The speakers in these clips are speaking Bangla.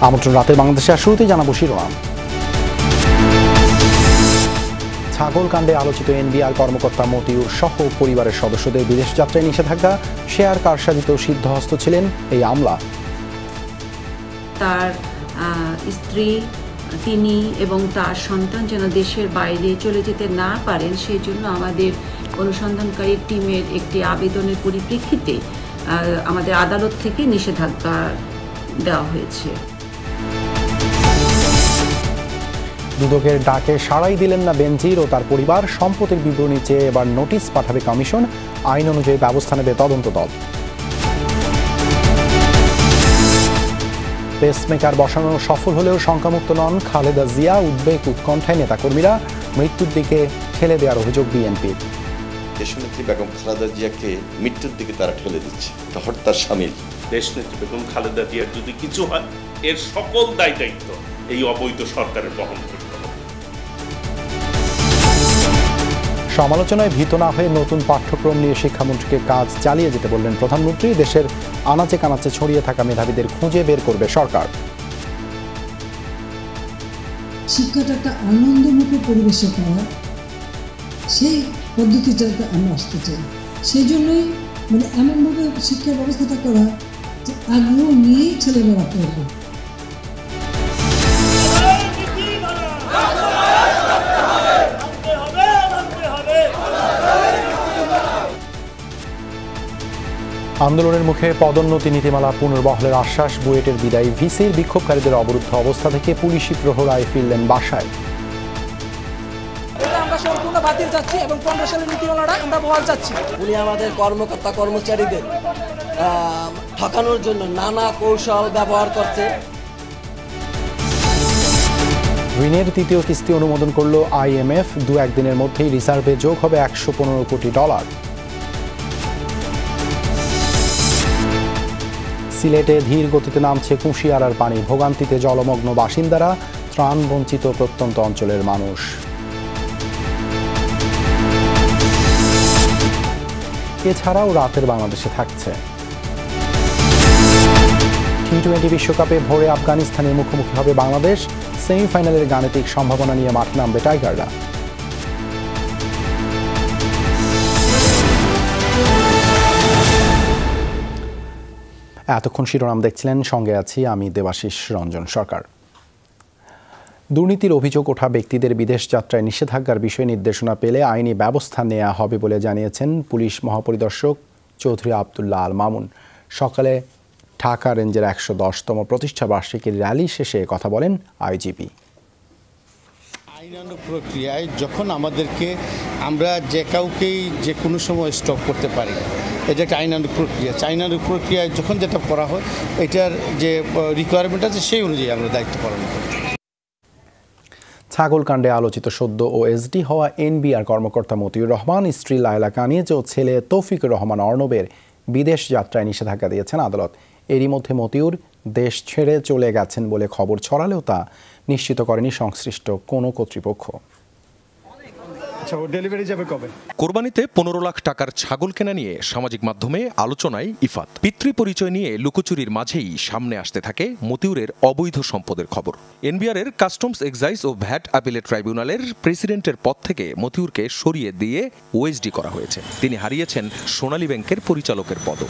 আমন্ত্রণ রাতের বাংলাদেশে। শুরুতেই জানাবো শিরোনাম। ছাগল কাণ্ডে আলোচিত এনবিআর কর্মকর্তা মতিউর সহ পরিবারের সদস্যদের বিদেশ যাত্রায় নিষেধাজ্ঞা। শেয়ার কারসাজিতেও সিদ্ধহস্ত ছিলেন এই আমলা। তার স্ত্রী, তিনি এবং তার সন্তান যেন দেশের বাইরে চলে যেতে না পারেন, সেই জন্য আমাদের অনুসন্ধানকারী টিমের একটি আবেদনের পরিপ্রেক্ষিতে আমাদের আদালত থেকে নিষেধাজ্ঞা দেওয়া হয়েছে। দুদকের ডাকে সাড়াই দিলেন না বেনজির ও তার পরিবার। সম্পত্তির বিবরণী চেয়ে এবার নোটিশ পাঠাবে কমিশন। আইন অনুযায়ী ব্যবস্থা নেবে তদন্ত দল। পেসমেকার বসানো সফল হলেও শঙ্কামুক্ত নন খালেদা জিয়া। উদ্বেগ উৎকণ্ঠায় নেতাকর্মীরা। মৃত্যুর দিকে ঠেলে দেওয়ার অভিযোগ বিএনপির। দেশনেত্রী বেগম খালেদা জিয়াকে মৃত্যুর দিকে তারা ঠেলে দিচ্ছে, হত্যার সামিল। দেশনেত্রী বেগম খালেদা জিয়ার যদি কিছু হয়, এর সকল দায় দায়িত্ব এই অবৈধ সরকারের বহন করতে হবে। সমালোচনায় ভীত না হয়ে নতুন পাঠ্যক্রম নিয়ে শিক্ষামন্ত্রীকে কাজ চালিয়ে যেতে বললেন প্রধানমন্ত্রী। দেশের আনাচে কানাচে ছড়িয়ে থাকা মেধাবীদের খুঁজে বের করবে সরকার। শিক্ষাটা একটা আনন্দমুখী পরিবেশে পাওয়া, সেই পদ্ধতিটাতে আমরা আসতে চাই। সেই জন্যই এমনভাবে শিক্ষা ব্যবস্থাটা করা যে আগ্রহ নিয়েই ছেলেমেয়েরা পড়বে। আন্দোলনের মুখে পদোন্নতি নীতিমালা পুনর্বহালের আশ্বাস। বুয়েটের বিদায়ী ভিসির। বিক্ষোভকারীদের অবরুদ্ধ অবস্থা থেকে পুলিশি প্রহরায় ফিরলেন বাসায়। আমরা সম্পূর্ণ বাতিল চাচ্ছি এবং 15 সালের নীতিমালাটা আমরা বহাল চাচ্ছি। উনি আমাদের কর্মকর্তা কর্মচারীদের ঠকানোর জন্য নানা কৌশল ব্যবহার করছে। ঋণের তৃতীয় কিস্তি অনুমোদন করল IMF। 2-1 দিনের মধ্যেই রিজার্ভে যোগ হবে $115 কোটি। সিলেটে ধীর গতিতে নামছে কুশিয়ারার পানি। ভোগান্তিতে জলমগ্ন বাসিন্দারা। ত্রাণ বঞ্চিত প্রত্যন্ত অঞ্চলের মানুষ। এছাড়াও রাতের বাংলাদেশে থাকছে T20 বিশ্বকাপে ভোরে আফগানিস্তানের মুখোমুখি হবে বাংলাদেশ। সেমিফাইনালের গাণিতিক সম্ভাবনা নিয়ে মাঠে নামবে টাইগাররা। এতক্ষণ শিরোনাম দেখছিলেন, সঙ্গে আছি আমি দেবাশিস রঞ্জন সরকার। দুর্নীতির অভিযোগ ওঠা ব্যক্তিদের বিদেশ যাত্রায় নিষেধাজ্ঞার বিষয়ে নির্দেশনা পেলে আইনি ব্যবস্থা নেওয়া হবে বলে জানিয়েছেন পুলিশ মহাপরিদর্শক চৌধুরী আবদুল্লাহ আল মামুন। সকালে ঢাকা রেঞ্জের 110তম প্রতিষ্ঠা বার্ষিকীর র্যালি শেষে কথা বলেন আইজিপি। আইনানুগ প্রক্রিয়ায় যখন আমাদেরকে আমরা যে কাউকেই যে কোনো সময় স্টপ করতে পারি, এটা একটা আইনানুগ প্রক্রিয়া। আইনানুগ প্রক্রিয়ায় যখন যেটা করা হয়, এটার যে রিকোয়ারমেন্ট আছে সেই অনুযায়ী আমরা দায়িত্ব পালন করি। ছাগল কাণ্ডে আলোচিত সদ্য ওএসডি হওয়া এনবিআর কর্মকর্তা মতিউর রহমান, স্ত্রী লায়লা কানিজ ও ছেলে তৌফিকুর রহমান অর্ণবের বিদেশ যাত্রায় নিষেধাজ্ঞা দিয়েছেন আদালত। এরই মধ্যে মতিউর দেশ ছেড়ে চলে গেছেন বলে খবর ছড়ালেও তা নিশ্চিত করেনি সংশ্লিষ্ট কোনো কর্তৃপক্ষ। কোরবানিতে 15 লাখ টাকার ছাগল কেনা নিয়ে সামাজিক মাধ্যমে আলোচনায় ইফাত। পিতৃ পরিচয় নিয়ে লুকোচুরির মাঝেই সামনে আসতে থাকে মতিউরের অবৈধ সম্পদের খবর। এনবিআরের কাস্টমস এক্সাইজ ও ভ্যাট আপিলেট ট্রাইব্যুনালের প্রেসিডেন্টের পদ থেকে মতিউরকে সরিয়ে দিয়ে ওএসডি করা হয়েছে। তিনি হারিয়েছেন সোনালী ব্যাংকের পরিচালকের পদও।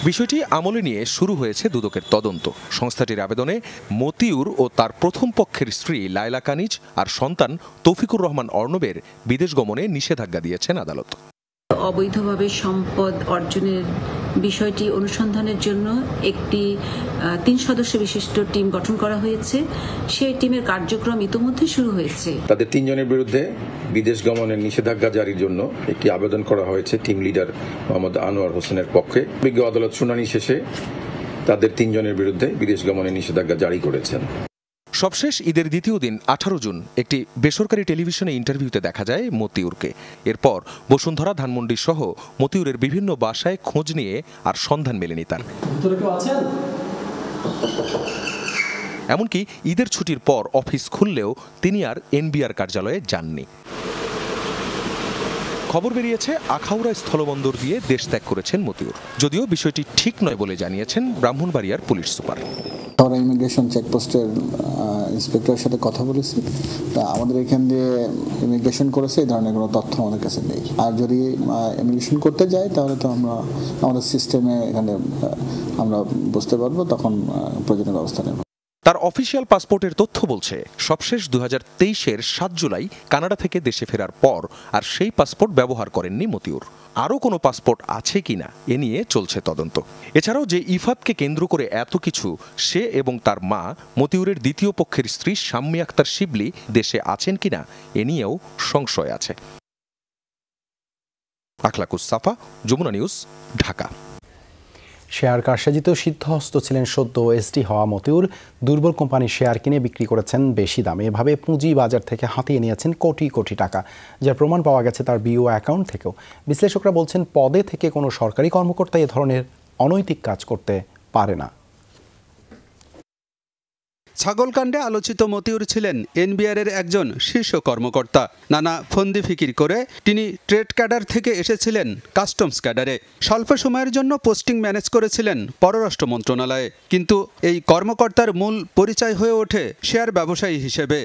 বিষয়টি আমলে নিয়ে শুরু হয়েছে দুদকের তদন্ত। সংস্থাটির আবেদনে মতিউর ও তার প্রথম পক্ষের স্ত্রী লায়লা কানিজ আর সন্তান তৌফিকুর রহমান অর্ণবের বিদেশ গমনে নিষেধাজ্ঞা দিয়েছেন আদালত। অবৈধভাবে সম্পদ অর্জনের বিষয়টি অনুসন্ধানের জন্য একটি 3 সদস্য বিশিষ্ট টিম গঠন করা হয়েছে। সেই টিমের কার্যক্রম ইতোমধ্যে শুরু হয়েছে। তাদের 3 জনের বিরুদ্ধে বিদেশ গমনের নিষেধাজ্ঞা জারির জন্য একটি আবেদন করা হয়েছে টিম লিডার মোহাম্মদ আনোয়ার হোসেনের পক্ষে। বিজ্ঞ আদালত শুনানি শেষে তাদের 3 জনের বিরুদ্ধে বিদেশ গমনের নিষেধাজ্ঞা জারি করেছেন। সবশেষ ঈদের দ্বিতীয় দিন 18 জুন একটি বেসরকারি টেলিভিশনে ইন্টারভিউতে দেখা যায় মতিউরকে। এরপর বসুন্ধরা, ধানমন্ডি সহ মতিউরের বিভিন্ন বাসায় খোঁজ নিয়ে আর সন্ধান মেলেনি তার। এমনকি ঈদের ছুটির পর অফিস খুললেও তিনি আর এনবিআর কার্যালয়ে যাননি। খবর বেরিয়েছে আখাউড়া স্থলবন্দর দিয়ে দেশ ত্যাগ করেছেন মতিউর। যদিও বিষয়টি ঠিক নয় বলে জানিয়েছেন ব্রাহ্মণবাড়িয়ার পুলিশ সুপার। আমরা ইমিগ্রেশন চেকপোস্টের ইন্সপেক্টরের সাথে কথা বলেছি, তা আমাদের এখান দিয়ে ইমিগ্রেশন করেছে এই ধরনের কোনো তথ্য আমাদের কাছে নেই। আর যদি ইমিগ্রেশন করতে যাই তাহলে তো আমরা আমাদের সিস্টেমে এখানে আমরা বুঝতে পারবো, তখন প্রয়োজনীয় ব্যবস্থা নেব। তার অফিসিয়াল পাসপোর্টের তথ্য বলছে সবশেষ 2023-এর 7 জুলাই কানাডা থেকে দেশে ফেরার পর আর সেই পাসপোর্ট ব্যবহার করেননি মতিউর। আরও কোনো পাসপোর্ট আছে কিনা এ নিয়ে চলছে তদন্ত। এছাড়াও যে ইফাতকে কেন্দ্র করে এত কিছু, সে এবং তার মা মতিউরের দ্বিতীয় পক্ষের স্ত্রী শাম্মী আক্তার শিবলি দেশে আছেন কিনা এ নিয়েও সংশয় আছে। আখলাকুস সাফা, যমুনা নিউজ, ঢাকা। শেয়ার কারসাজিতেও সিদ্ধহস্ত ছিলেন সদ্য ওএসডি হওয়া মতিউর। দুর্বল কোম্পানির শেয়ার কিনে বিক্রি করেছেন বেশি দামে। এভাবে পুঁজি বাজার থেকে হাতিয়ে নিয়েছেন কোটি কোটি টাকা, যার প্রমাণ পাওয়া গেছে তার বিও অ্যাকাউন্ট থেকেও। বিশ্লেষকরা বলছেন পদে থেকে কোনো সরকারি কর্মকর্তা এ ধরনের অনৈতিক কাজ করতে পারে না। ছাগলকাণ্ডে আলোচিত মতিউর ছিলেন এনবিআরের একজন শীর্ষ কর্মকর্তা। নানা ফন্দি ফিকির করে তিনি ট্রেড ক্যাডার থেকে এসেছিলেন কাস্টমস ক্যাডারে। স্বল্প সময়ের জন্য পোস্টিং ম্যানেজ করেছিলেন পররাষ্ট্র মন্ত্রণালয়ে। কিন্তু এই কর্মকর্তার মূল পরিচয় হয়ে ওঠে শেয়ার ব্যবসায়ী হিসেবে।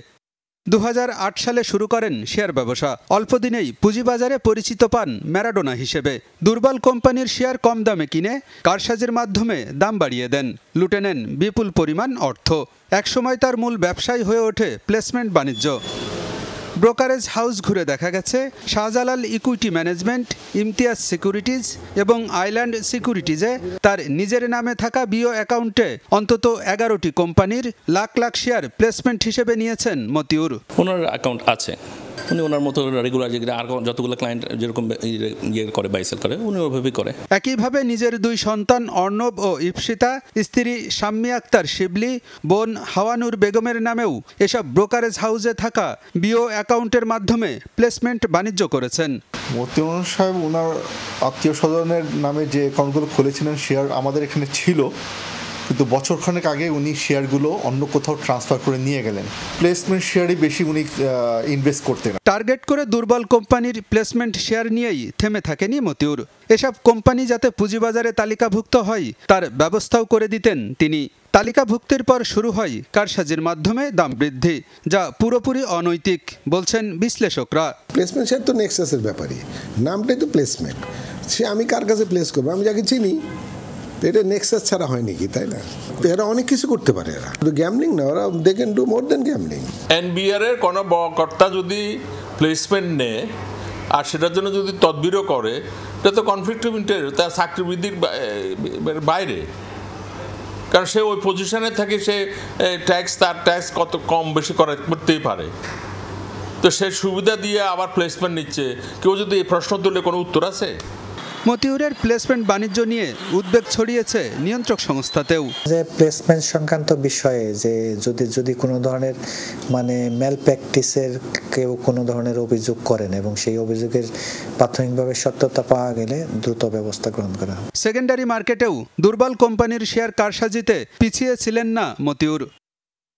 2008 সালে শুরু করেন শেয়ার ব্যবসা। অল্পদিনেই পুঁজিবাজারে পরিচিত পান ম্যারাডোনা হিসেবে। দুর্বল কোম্পানির শেয়ার কম দামে কিনে কারসাজির মাধ্যমে দাম বাড়িয়ে দেন, লুটে নেন বিপুল পরিমাণ অর্থ। একসময় তার মূল ব্যবসায় হয়ে ওঠে প্লেসমেন্ট বাণিজ্য। ব্রোকারেজ হাউস ঘুরে দেখা গেছে Shahjalal equity management, Imtiaz securities এবং আইল্যান্ড সিকিউরিটিজে তার নিজের নামে থাকা বিও অ্যাকাউন্টে অন্তত 11টি কোম্পানির লাখ লাখ শেয়ার প্লেসমেন্ট হিসেবে নিয়েছেন মতিউর। ওনার অ্যাকাউন্ট আছে, উনি ওনার মতো রেগুলার আর যতগুলো ক্লায়েন্ট যেরকম ইয়ে করে বাই সেল করে উনি ওইভাবেই করে। একইভাবে নিজের 2 সন্তান অর্ণব ও ইপসিতা, স্ত্রী শাম্মী আক্তার শিবলি, বোন হাওয়ানুর বেগমের নামেও এসব ব্রোকারেজ হাউসে থাকা বিও অ্যাকাউন্টের মাধ্যমে প্লেসমেন্ট বাণিজ্য করেছেন। মতিউর সাহেব ওনার আত্মীয় স্বজনের নামে যে অ্যাকাউন্টগুলো খুলেছিলেন শেয়ার আমাদের এখানে ছিল, কিন্তু বছরখানেক আগে উনি শেয়ারগুলো অন্য কোথাও ট্রান্সফার করে নিয়ে গেলেন। প্লেসমেন্ট শেয়ারই বেশি উনি ইনভেস্ট করতেন। টার্গেট করে দুর্বল কোম্পানির প্লেসমেন্ট শেয়ার নিয়েই থেমে থাকেনি মতিউর। এসব কোম্পানি যাতে পুঁজিবাজারে তালিকাভুক্ত হয় তার ব্যবস্থাও করে দিতেন তিনি। তালিকাভুক্তির পর শুরু হয় কারসাজির মাধ্যমে দাম বৃদ্ধি, যা পুরোপুরি অনৈতিক বলছেন বিশ্লেষকরা। প্লেসমেন্ট শেয়ার তো নেক্সাসের ব্যাপারই, নামটাই তো প্লেসমেন্ট। সে আমি কার কাছে প্লেস করবো, আমি যাকে চিনি। এটা নেক্সাস ছাড়া হয় নাকি, তাই না? এরা অনেক কিছু করতে পারে, এরা শুধু গ্যামলিং না, ওরা they can do more than gambling. NBR এর কোনো কর্তা যদি প্লেসমেন্ট নেয় আর সেটার জন্য যদি তদবিরও করে, এটা তো কনফ্লিক্ট অফ ইন্টারেস্ট, তার চাকরি বৃদ্ধির বাইরে। কারণ সে ওই পজিশনে থাকে, সে তার ট্যাক্স কত কম বেশি করতেই পারে। তো সে সুবিধা দিয়ে আবার প্লেসমেন্ট নিচ্ছে। কেউ যদি এই প্রশ্ন তুললে কোনো উত্তর আছে? মতিউরের প্লেসমেন্ট বাণিজ্য নিয়ে উদ্বেগ ছড়িয়েছে নিয়ন্ত্রক সংস্থাতেও। যে প্লেসমেন্ট সংক্রান্ত বিষয়ে যে যদি কোনো ধরনের ম্যাল প্র্যাকটিসের কেউ কোনো ধরনের অভিযোগ করেন এবং সেই অভিযোগের প্রাথমিকভাবে সত্যতা পাওয়া গেলে দ্রুত ব্যবস্থা গ্রহণ করা হবে। সেকেন্ডারি মার্কেটেও দুর্বল কোম্পানির শেয়ার কারসাজিতে পিছিয়ে ছিলেন না মতিউর।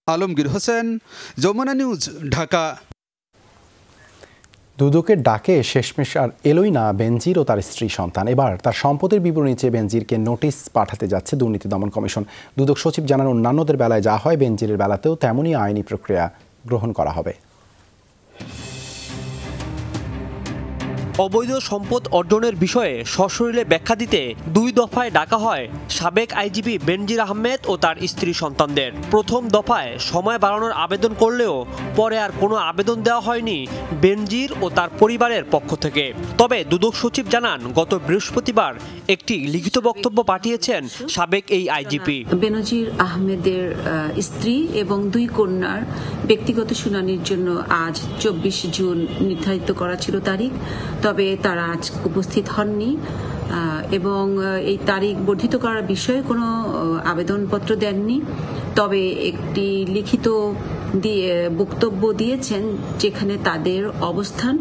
আলমগীর হোসেন, যমুনা নিউজ, ঢাকা। দুদকের ডাকে শেষমেশ আর এলোই না বেনজির ও তার স্ত্রী সন্তান। এবার তার সম্পদের বিবরণী চেয়ে বেনজিরকে নোটিশ পাঠাতে যাচ্ছে দুর্নীতি দমন কমিশন। দুদক সচিব জানান, অন্যান্যদের বেলায় যা হয় বেনজিরের বেলাতেও তেমনই আইনি প্রক্রিয়া গ্রহণ করা হবে। অবৈধ সম্পদ অর্জনের বিষয়ে সশরীরে ব্যাখ্যা দিতে 2 দফায় ডাকা হয় সাবেক আইজিপি বেনজির আহমেদ ও তার স্ত্রী সন্তানদের। প্রথম দফায় সময় বাড়ানোর আবেদন করলেও পরে আর কোনো আবেদন দেওয়া হয়নি বেনজির ও তার পরিবারের পক্ষ থেকে। তবে দুদক সচিব জানান, গত বৃহস্পতিবার একটি লিখিত বক্তব্য পাঠিয়েছেন সাবেক এই আইজিপি। বেনজির আহমেদের স্ত্রী এবং 2 কন্যার ব্যক্তিগত শুনানির জন্য আজ 24 জুন নির্ধারিত করা ছিল তারিখ, তবে তারা আজ উপস্থিত হননি এবং এই তারিখ বর্ধিত করার বিষয়ে কোনো আবেদনপত্র দেননি। তবে একটি লিখিত বক্তব্য দিয়েছেন যেখানে তাদের অবস্থান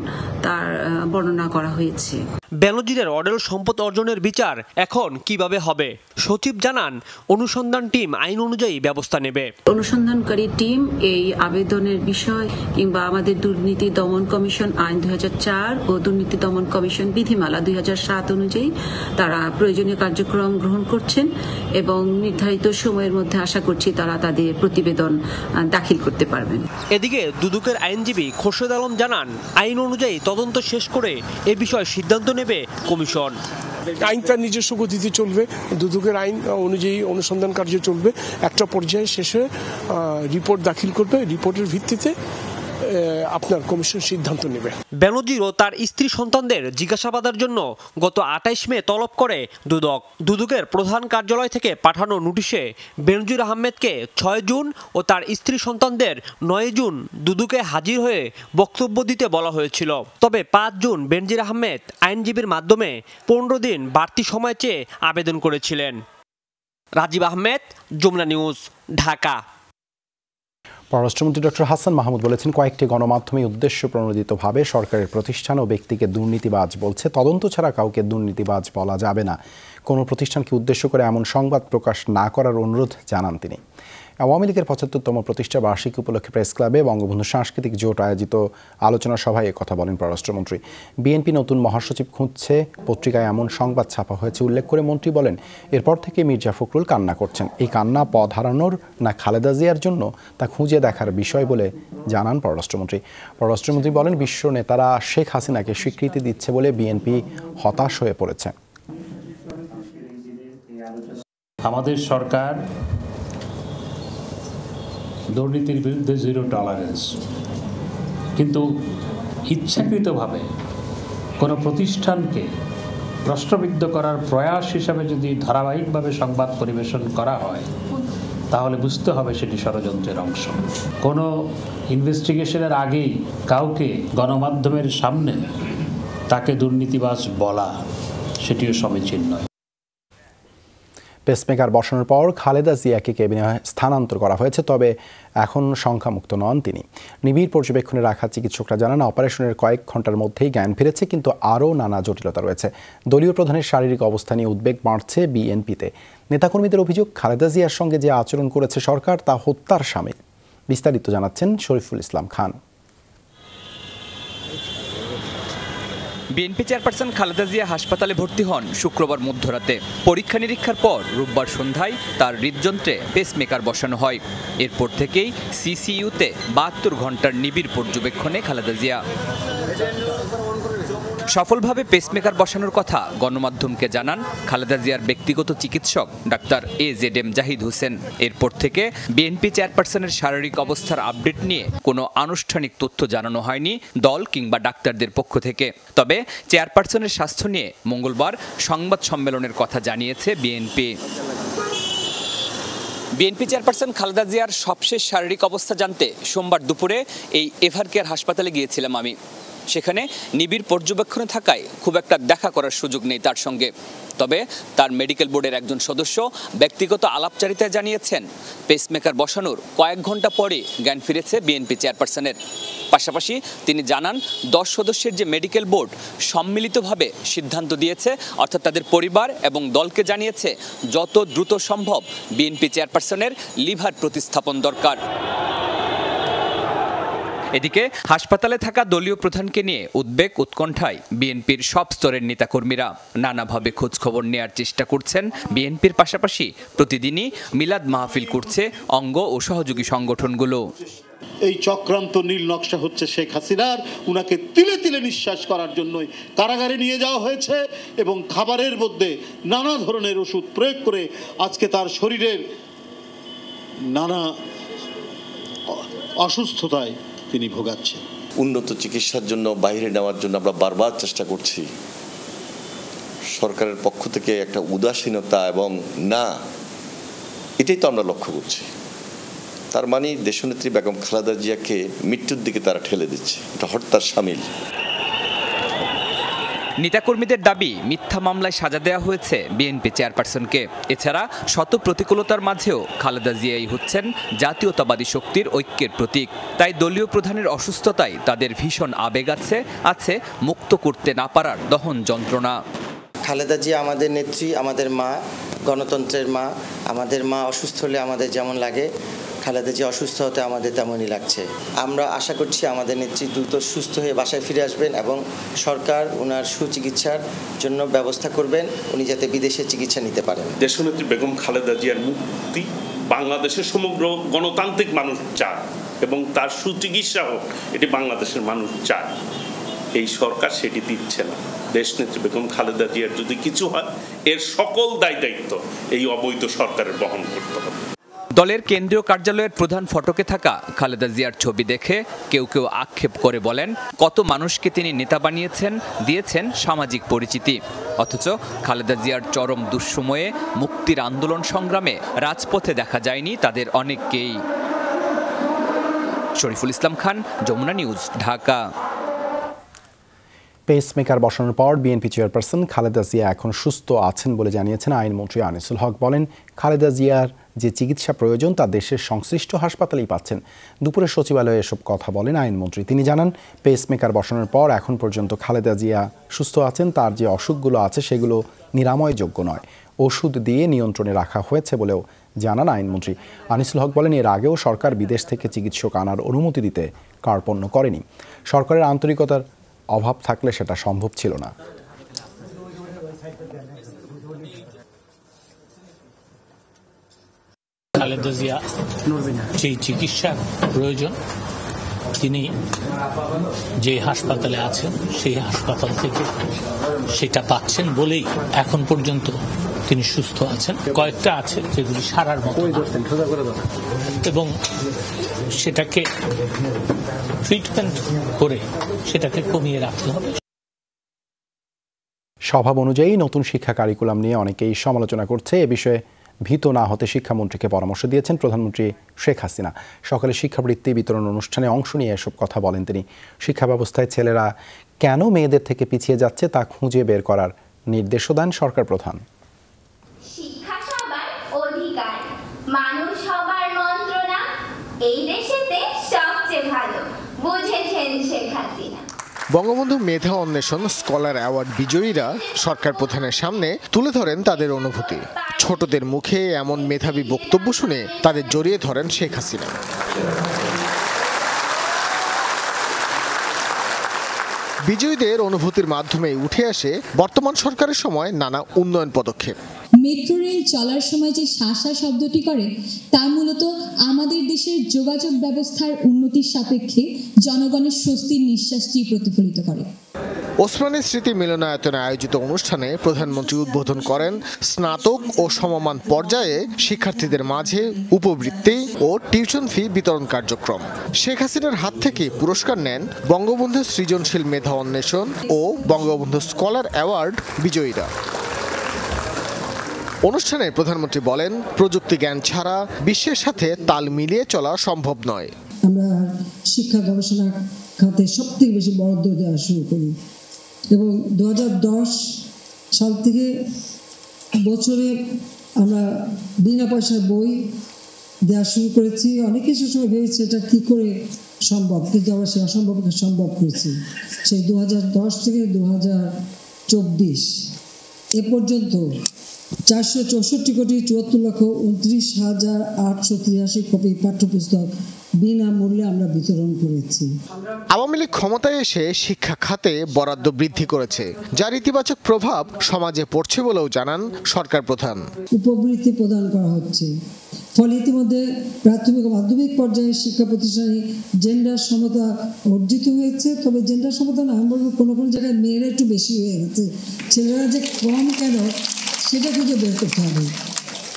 তার বর্ণনা করা হয়েছে। বেনজিরের অঢেল সম্পদ অর্জনের বিচার এখন কিভাবে হবে? সচিব জানান, অনুসন্ধান টিম আইন অনুযায়ী ব্যবস্থা নেবে। অনুসন্ধানকারী টিম এই আবেদনের বিষয় কিংবা আমাদের দুর্নীতি দমন কমিশন আইন 2004 ও দুর্নীতি দমন কমিশন বিধিমালা 2007 অনুযায়ী তারা প্রয়োজনীয় কার্যক্রম গ্রহণ করছেন এবং নির্ধারিত সময়ের মধ্যে আশা করছি তারা তাদের প্রতিবেদন দাখিল করতে পারবেন। এদিকে দুদকের আইনজীবী খোরশেদ আলম জানান, আইন অনুযায়ী তদন্ত শেষ করে এ বিষয়ে সিদ্ধান্ত নেবে কমিশন। আইন তার নিজস্ব গতিতে চলবে, দুদকের আইন অনুযায়ী অনুসন্ধান কার্য চলবে। একটা পর্যায়ে শেষে রিপোর্ট দাখিল করবে, রিপোর্টের ভিত্তিতে আপনার কমিশন সিদ্ধান্ত নেবে। বেনজির ও তার স্ত্রী সন্তানদের জিজ্ঞাসাবাদের জন্য গত 28 মে তলব করে দুদক। দুদকের প্রধান কার্যালয় থেকে পাঠানো নোটিশে বেনজির আহমেদকে 6 জুন ও তার স্ত্রী সন্তানদের 9 জুন দুদকে হাজির হয়ে বক্তব্য দিতে বলা হয়েছিল। তবে 5 জুন বেনজির আহমেদ আইনজীবীর মাধ্যমে 15 দিন বাড়তি সময় চেয়ে আবেদন করেছিলেন। রাজীব আহমেদ, যমুনা নিউজ, ঢাকা। পররাষ্ট্রমন্ত্রী ডক্টর হাসান মাহমুদ বলেছেন, কয়েকটি গণমাধ্যমে উদ্দেশ্য প্রণোদিতভাবে সরকারের প্রতিষ্ঠান ও ব্যক্তিকে দুর্নীতিবাজ বলছে। তদন্ত ছাড়া কাউকে দুর্নীতিবাজ বলা যাবে না। কোনো প্রতিষ্ঠানকে উদ্দেশ্য করে এমন সংবাদ প্রকাশ না করার অনুরোধ জানান তিনি। আওয়ামী লীগের 75তম প্রতিষ্ঠা বার্ষিকী উপলক্ষে প্রেস ক্লাবে বঙ্গবন্ধু সাংস্কৃতিক জোট আয়োজিত আলোচনা সভায় কথা বলেন পররাষ্ট্রমন্ত্রী। বিএনপি নতুন মহাসচিব খুঁজছে, পত্রিকায় এমন সংবাদ ছাপা হয়েছে উল্লেখ করে মন্ত্রী বলেন, এরপর থেকে মির্জা ফখরুল কান্না করছেন। এই কান্না পদ হারানোর না খালেদা জিয়ার জন্য তা খুঁজে দেখার বিষয় বলে জানান পররাষ্ট্রমন্ত্রী। পররাষ্ট্রমন্ত্রী বলেন, বিশ্ব নেতারা শেখ হাসিনাকে স্বীকৃতি দিচ্ছে বলে বিএনপি হতাশ হয়ে পড়েছে। আমাদের সরকার দুর্নীতির বিরুদ্ধে 0 টলারেন্স, কিন্তু ইচ্ছাকৃতভাবে কোনো প্রতিষ্ঠানকে প্রশ্নবিদ্ধ করার প্রয়াস হিসাবে যদি ধারাবাহিকভাবে সংবাদ পরিবেশন করা হয় তাহলে বুঝতে হবে সেটি ষড়যন্ত্রের অংশ। কোনো ইনভেস্টিগেশনের আগেই কাউকে গণমাধ্যমের সামনে তাকে দুর্নীতিবাজ বলা সেটিও সমীচীন নয়। পেসমেকার বসানোর পর খালেদা জিয়াকে কেবিনে স্থানান্তর করা হয়েছে, তবে এখন সংখ্যামুক্ত নন তিনি। নিবিড় পর্যবেক্ষণে রাখা চিকিৎসকরা জানান, অপারেশনের কয়েক ঘন্টার মধ্যেই জ্ঞান ফিরেছে, কিন্তু আরও নানা জটিলতা রয়েছে। দলীয় প্রধানের শারীরিক অবস্থা নিয়ে উদ্বেগ বাড়ছে বিএনপিতে। নেতাকর্মীদের অভিযোগ, খালেদা জিয়ার সঙ্গে যে আচরণ করেছে সরকার তা হত্যার শামিল। বিস্তারিত জানাচ্ছেন শরীফুল ইসলাম খান। বিএনপি চেয়ারপারসন খালেদা জিয়া হাসপাতালে ভর্তি হন শুক্রবার মধ্যরাতে। পরীক্ষা নিরীক্ষার পর রোববার সন্ধ্যায় তার হৃদযন্ত্রে পেসমেকার বসানো হয়। এরপর থেকেই সিসিইউতে 72 ঘন্টার নিবিড় পর্যবেক্ষণে খালেদা জিয়া। সফলভাবে পেসমেকার বসানোর কথা গণমাধ্যমকে জানান খালেদা জিয়ার ব্যক্তিগত চিকিৎসক ডাক্তার AZM জাহিদ হোসেন। এরপর থেকে বিএনপি চেয়ারপারসনের শারীরিক অবস্থার আপডেট নিয়ে কোনো আনুষ্ঠানিক তথ্য জানানো হয়নি দল কিংবা ডাক্তারদের পক্ষ থেকে। তবে চেয়ারপারসনের স্বাস্থ্য নিয়ে মঙ্গলবার সংবাদ সম্মেলনের কথা জানিয়েছে বিএনপি। বিএনপি চেয়ারপারসন খালেদা জিয়ার সবশেষ শারীরিক অবস্থা জানতে সোমবার দুপুরে এই এভারকেয়ার হাসপাতালে গিয়েছিলাম আমি। সেখানে নিবিড় পর্যবেক্ষণে থাকায় খুব একটা দেখা করার সুযোগ নেই তার সঙ্গে। তবে তার মেডিকেল বোর্ডের একজন সদস্য ব্যক্তিগত আলাপচারিতায় জানিয়েছেন, পেসমেকার বসানোর কয়েক ঘন্টা পরে জ্ঞান ফিরেছে বিএনপি চেয়ারপারসনের। পাশাপাশি তিনি জানান, 10 সদস্যের যে মেডিকেল বোর্ড সম্মিলিতভাবে সিদ্ধান্ত দিয়েছে, অর্থাৎ তাদের পরিবার এবং দলকে জানিয়েছে যত দ্রুত সম্ভব বিএনপি চেয়ারপারসনের লিভার প্রতিস্থাপন দরকার। এদিকে হাসপাতালে থাকা দলীয় প্রধানকে নিয়ে উদ্বেগ উৎকণ্ঠায় বিএনপির সব স্তরের নেতাকর্মীরা নানাভাবে খোঁজখবর নেয়ার চেষ্টা করছেন। বিএনপির পাশাপাশি প্রতিদিনই মিলাদ মাহফিল করছে অঙ্গ ও সহযোগী সংগঠনগুলো। এই চক্রান্ত নীল নকশা হচ্ছে শেখ হাসিনার। উনাকে তিলে তিলে নিঃশ্বাস করার জন্যই কারাগারে নিয়ে যাওয়া হয়েছে এবং খাবারের মধ্যে নানা ধরনের ওষুধ প্রয়োগ করে আজকে তার শরীরের নানা অসুস্থতায় তিনি ভোগাচ্ছেন। উন্নত চিকিৎসার জন্য বাইরে নেওয়ার জন্য আমরা বারবার চেষ্টা করছি। সরকারের পক্ষ থেকে একটা উদাসীনতা এবং না, এটাই তো আমরা লক্ষ্য করছি। তার মানে দেশনেত্রী বেগম খালেদা জিয়াকে মৃত্যুর দিকে তারা ঠেলে দিচ্ছে, এটা হত্যার শামিল। নেতাকর্মীদের দাবি মিথ্যা মামলায় সাজা দেওয়া হয়েছে বিএনপি চেয়ারপারসনকে। এছাড়া শত প্রতিকূলতার মাঝেও খালেদা জিয়াই হচ্ছেন জাতীয়তাবাদী শক্তির ঐক্যের প্রতীক। তাই দলীয় প্রধানের অসুস্থতায় তাদের ভীষণ আবেগ আছে মুক্ত করতে না পারার দহন যন্ত্রণা। খালেদা জিয়া আমাদের নেত্রী, আমাদের মা, গণতন্ত্রের মা। আমাদের মা অসুস্থ হলে আমাদের যেমন লাগে, খালেদা জিয়া অসুস্থ হতে আমাদের তেমনই লাগছে। আমরা আশা করছি আমাদের নেত্রী দ্রুত সুস্থ হয়ে বাসায় ফিরে আসবেন এবং সরকার ওনার সুচিকিৎসার জন্য ব্যবস্থা করবেন, উনি যাতে বিদেশে চিকিৎসা নিতে পারেন। দেশনেত্রী বেগম খালেদা জিয়ার মুক্তি বাংলাদেশের সমগ্র গণতান্ত্রিক মানুষ চায় এবং তার সুচিকিৎসা হোক, এটি বাংলাদেশের মানুষ চায়। এই সরকার সেটি দিচ্ছে না। দেশনেত্রী বেগম খালেদা জিয়ার যদি কিছু হয়, এর সকল দায়িত্ব এই অবৈধ সরকারের বহন করতে হবে। দলের কেন্দ্রীয় কার্যালয়ের প্রধান ফটকে থাকা খালেদা জিয়ার ছবি দেখে কেউ আক্ষেপ করে বলেন, কত মানুষকে তিনি নেতা বানিয়েছেন, দিয়েছেন সামাজিক পরিচিতি। অথচ খালেদা জিয়ার চরম দুঃসময়ে মুক্তির আন্দোলন সংগ্রামে রাজপথে দেখা যায়নি তাদের অনেককেই। শরীফুল ইসলাম খান, যমুনা নিউজ, ঢাকা। পেসমেকার বসানোর পর বিএনপি চেয়ারপারসন খালেদা জিয়া এখন সুস্থ আছেন বলে জানিয়েছেন আইনমন্ত্রী আনিসুল হক। বলেন, খালেদা জিয়ার যে চিকিৎসা প্রয়োজন তা দেশের সংশ্লিষ্ট হাসপাতালেই পাচ্ছেন। দুপুরে সচিবালয়ে এসব কথা বলেন আইনমন্ত্রী। তিনি জানান, পেসমেকার বসানোর পর এখন পর্যন্ত খালেদা জিয়া সুস্থ আছেন। তার যে অসুখগুলো আছে সেগুলো নিরাময়যোগ্য নয়, ওষুধ দিয়ে নিয়ন্ত্রণে রাখা হয়েছে বলেও জানান আইনমন্ত্রী আনিসুল হক। বলেন, এর আগেও সরকার বিদেশ থেকে চিকিৎসক আনার অনুমতি দিতে কার্পণ্য করেনি। সরকারের আন্তরিকতার অভাব থাকলে সেটা সম্ভব ছিল না। খালেদা জিয়া যেই চিকিৎসা প্রয়োজন তিনি যে হাসপাতালে আছেন সেই হাসপাতাল থেকে সেটা পাচ্ছেন বলেই এখন পর্যন্ত তিনি সুস্থ আছেন। কয়েকটা আছে যেগুলি সারার মতো এবং সেটাকে ট্রিটমেন্ট করে সেটাকে কমিয়ে রাখতে হবে। স্বভাব অনুযায়ী নতুন শিক্ষা কারিকুলাম নিয়ে অনেকেই সমালোচনা করছে। এ বিষয়ে ভীত না হতে শিক্ষামন্ত্রীকে পরামর্শ দিয়েছেন প্রধানমন্ত্রী শেখ হাসিনা। সকালে শিক্ষাবৃত্তি বিতরণ অনুষ্ঠানে অংশ নিয়ে এসব কথা বলেন তিনি। শিক্ষা ব্যবস্থায় ছেলেরা কেন মেয়েদের থেকে পিছিয়ে যাচ্ছে তা খুঁজে বের করার নির্দেশও দেন সরকার প্রধান। শিক্ষা সবার অধিকার, মানুষ সবার মন্ত্রণা, এই দেশেতে সবচেয়ে ভালো বুঝেছেন শেখ হাসিনা। বঙ্গবন্ধু মেধা অন্বেষণ স্কলার অ্যাওয়ার্ড বিজয়ীরা সরকার প্রধানের সামনে তুলে ধরেন তাদের অনুভূতি। ছোটদের মুখে এমন মেধাবী বক্তব্য শুনে তাদের জড়িয়ে ধরেন শেখ হাসিনা। বিজয়ীদের অনুভূতির মাধ্যমে উঠে আসে বর্তমান সরকারের সময় নানা উন্নয়ন পদক্ষেপ। মেট্রো রেল চলার সময় যে শাসা শব্দটি করে তা মূলত আমাদের দেশের যোগাযোগ ব্যবস্থার উন্নতির সাপেক্ষে জনগণের স্বস্তির নিঃশ্বাসটি প্রতিফলিত করে। ওসমানী স্মৃতি মিলনায়তনে আয়োজিত অনুষ্ঠানে প্রধানমন্ত্রী উদ্বোধন করেন স্নাতক ও সমমান পর্যায়ে শিক্ষার্থীদের মাঝে উপবৃত্তি ও টিউশন ফি বিতরণ কার্যক্রম। শেখ হাসিনার হাত থেকে পুরস্কার নেন বঙ্গবন্ধু সৃজনশীল মেধা অন্বেষণ ও বঙ্গবন্ধু স্কলার অ্যাওয়ার্ড বিজয়ীরা। অনুষ্ঠানে প্রধানমন্ত্রী বলেন, প্রযুক্তি জ্ঞান ছাড়া বিশ্বের সাথে তাল মিলিয়ে চলা সম্ভব নয়। আমরা শিক্ষা গবেষণা খাতে সবথেকে বেশি বরাদ্দ দেওয়া শুরু করি এবং 2010 সাল থেকে বছরে আমরা বিনা পয়সার বই দেওয়া শুরু করেছি। অনেকে সে সময় ভেবেছে এটা কী করে সম্ভব, কিন্তু আমরা সে অসম্ভবকে সম্ভব করেছি। সেই 2010 থেকে 2024 এ পর্যন্ত 464,74,29,883 কপি পাঠ্যপুস্তক বিনামূল্যে আমরা বিতরণ করেছি। আওয়ামী লীগ ক্ষমতায় এসে শিক্ষা খাতে বরাদ্দ বৃদ্ধি করেছে, যার ইতিবাচক প্রভাব সমাজে পড়ছে বলেও জানান সরকার প্রধান। উপবৃত্তি প্রদান করা হচ্ছে, ফলে ইতিমধ্যে প্রাথমিক ও মাধ্যমিক পর্যায়ে শিক্ষা প্রতিষ্ঠানে জেন্ডার সমতা অর্জিত হয়েছে। তবে জেন্ডার সমতা না, আমি বলবো কোনো কোনো জায়গায় মেয়েরা একটু বেশি হয়ে গেছে। ছেলেরা যে কম কেন সেটা খুঁজে বের করতে হবে,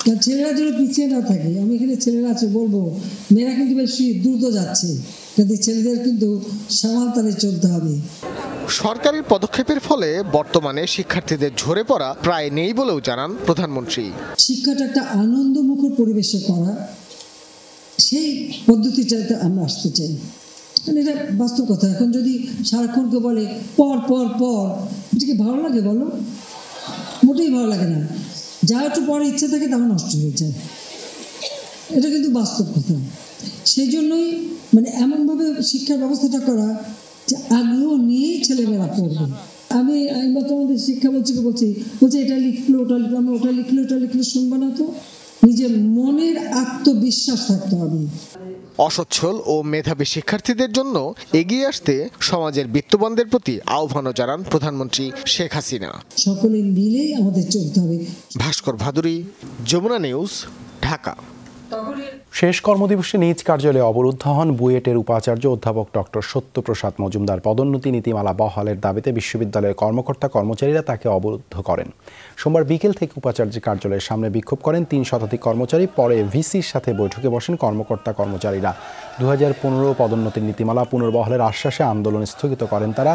কারণ ছেলেরা যেন পিছিয়ে না থাকে। আমি এখানে ছেলেরা আছে বলবো, মেয়েরা কিন্তু বেশি দ্রুত যাচ্ছে, কিন্তু ছেলেদের কিন্তু সামাল তালে চলতে হবে। সরকারি পদক্ষেপের ফলে বর্তমানে শিক্ষার্থীদের ঝরে পড়া প্রায় নেই বলেও জানান প্রধানমন্ত্রী। শিক্ষাটা একটা আনন্দমুখর পরিবেশে করা, সেই পদ্ধতিটাতে আমরা আসতে চাই। এটা বাস্তব কথা। এখন যদি সারাক্ষণকে বলে পর পর পর, এটা কি ভালো লাগে বলো? মোটেই ভালো লাগে না। যা একটু পরে ইচ্ছা থাকে তা নষ্ট হয়ে যায়, এটা কিন্তু বাস্তব কথা। সেই জন্যই মানে এমনভাবে শিক্ষার ব্যবস্থাটা করা যে আগ্রহ নিয়েই ছেলেমেয়েরা পড়বে। আমি আমাদের শিক্ষা মন্ত্রীকে বলছি এটা লিখলো ওটা লিখলো, আমরা ওটা লিখলো এটা লিখলো শুনবো না তো, নিজের মনের আত্মবিশ্বাস থাকতে হবে। অসচ্ছল ও মেধাবী শিক্ষার্থীদের জন্য এগিয়ে আসতে সমাজের বিত্তবানদের প্রতি আহ্বানও জানান প্রধানমন্ত্রী শেখ হাসিনা। সকলে মিলেই আমাদের চলতে হবে। ভাস্কর ভাদুরী, যমুনা নিউজ, ঢাকা। শেষ কর্মদিবসে নিজ কার্যালয়ে অবরুদ্ধ হন বুয়েটের উপাচার্য অধ্যাপক ডক্টর সত্যপ্রসাদ মজুমদার। পদোন্নতি নীতিমালা বহালের দাবিতে বিশ্ববিদ্যালয়ের কর্মকর্তা কর্মচারীরা তাকে অবরুদ্ধ করেন। সোমবার বিকেল থেকে উপাচার্যের কার্যালয়ের সামনে বিক্ষোভ করেন ৩ শতাধিক কর্মচারী। পরে ভিসির সাথে বৈঠকে বসেন কর্মকর্তা কর্মচারীরা। 2015 পদোন্নতির নীতিমালা পুনর্বহালের আশ্বাসে আন্দোলন স্থগিত করেন তারা।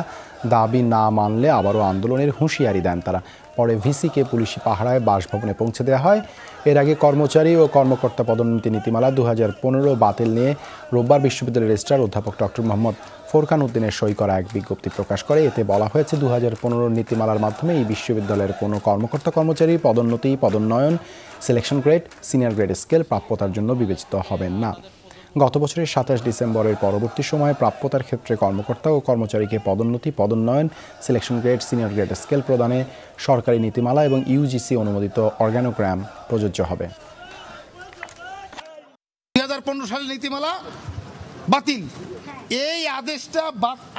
দাবি না মানলে আবারও আন্দোলনের হুঁশিয়ারি দেন তারা। পরে ভিসিকে পুলিশি পাহারায় বাসভবনে পৌঁছে দেওয়া হয়। এর আগে কর্মচারী ও কর্মকর্তা পদোন্নতি নীতিমালা 2015 বাতিল নিয়ে রোববার বিশ্ববিদ্যালয়ের রেজিস্ট্রার অধ্যাপক ডক্টর মোহাম্মদ ফোরকান উদ্দিনের সই করা এক বিজ্ঞপ্তি প্রকাশ করে। এতে বলা হয়েছে 2015 নীতিমালার মাধ্যমে এই বিশ্ববিদ্যালয়ের কোনো কর্মকর্তা কর্মচারী পদোন্নতি, পদোন্নয়ন, selection grade, senior grade scale প্রাপ্যতার জন্য বিবেচিত হবেন না। গত বছরের 27 ডিসেম্বরের পরবর্তী সময়ে প্রাপ্যতার ক্ষেত্রে কর্মকর্তা ও কর্মচারীকে পদোন্নতি, পদোন্নয়ন, selection grade, senior grade scale প্রদানে সরকারি নীতিমালা এবং ইউজিসি অনুমোদিত অর্গানোগ্রাম প্রযোজ্য হবে। 2015 সালের নীতিমালা বাতিল, এই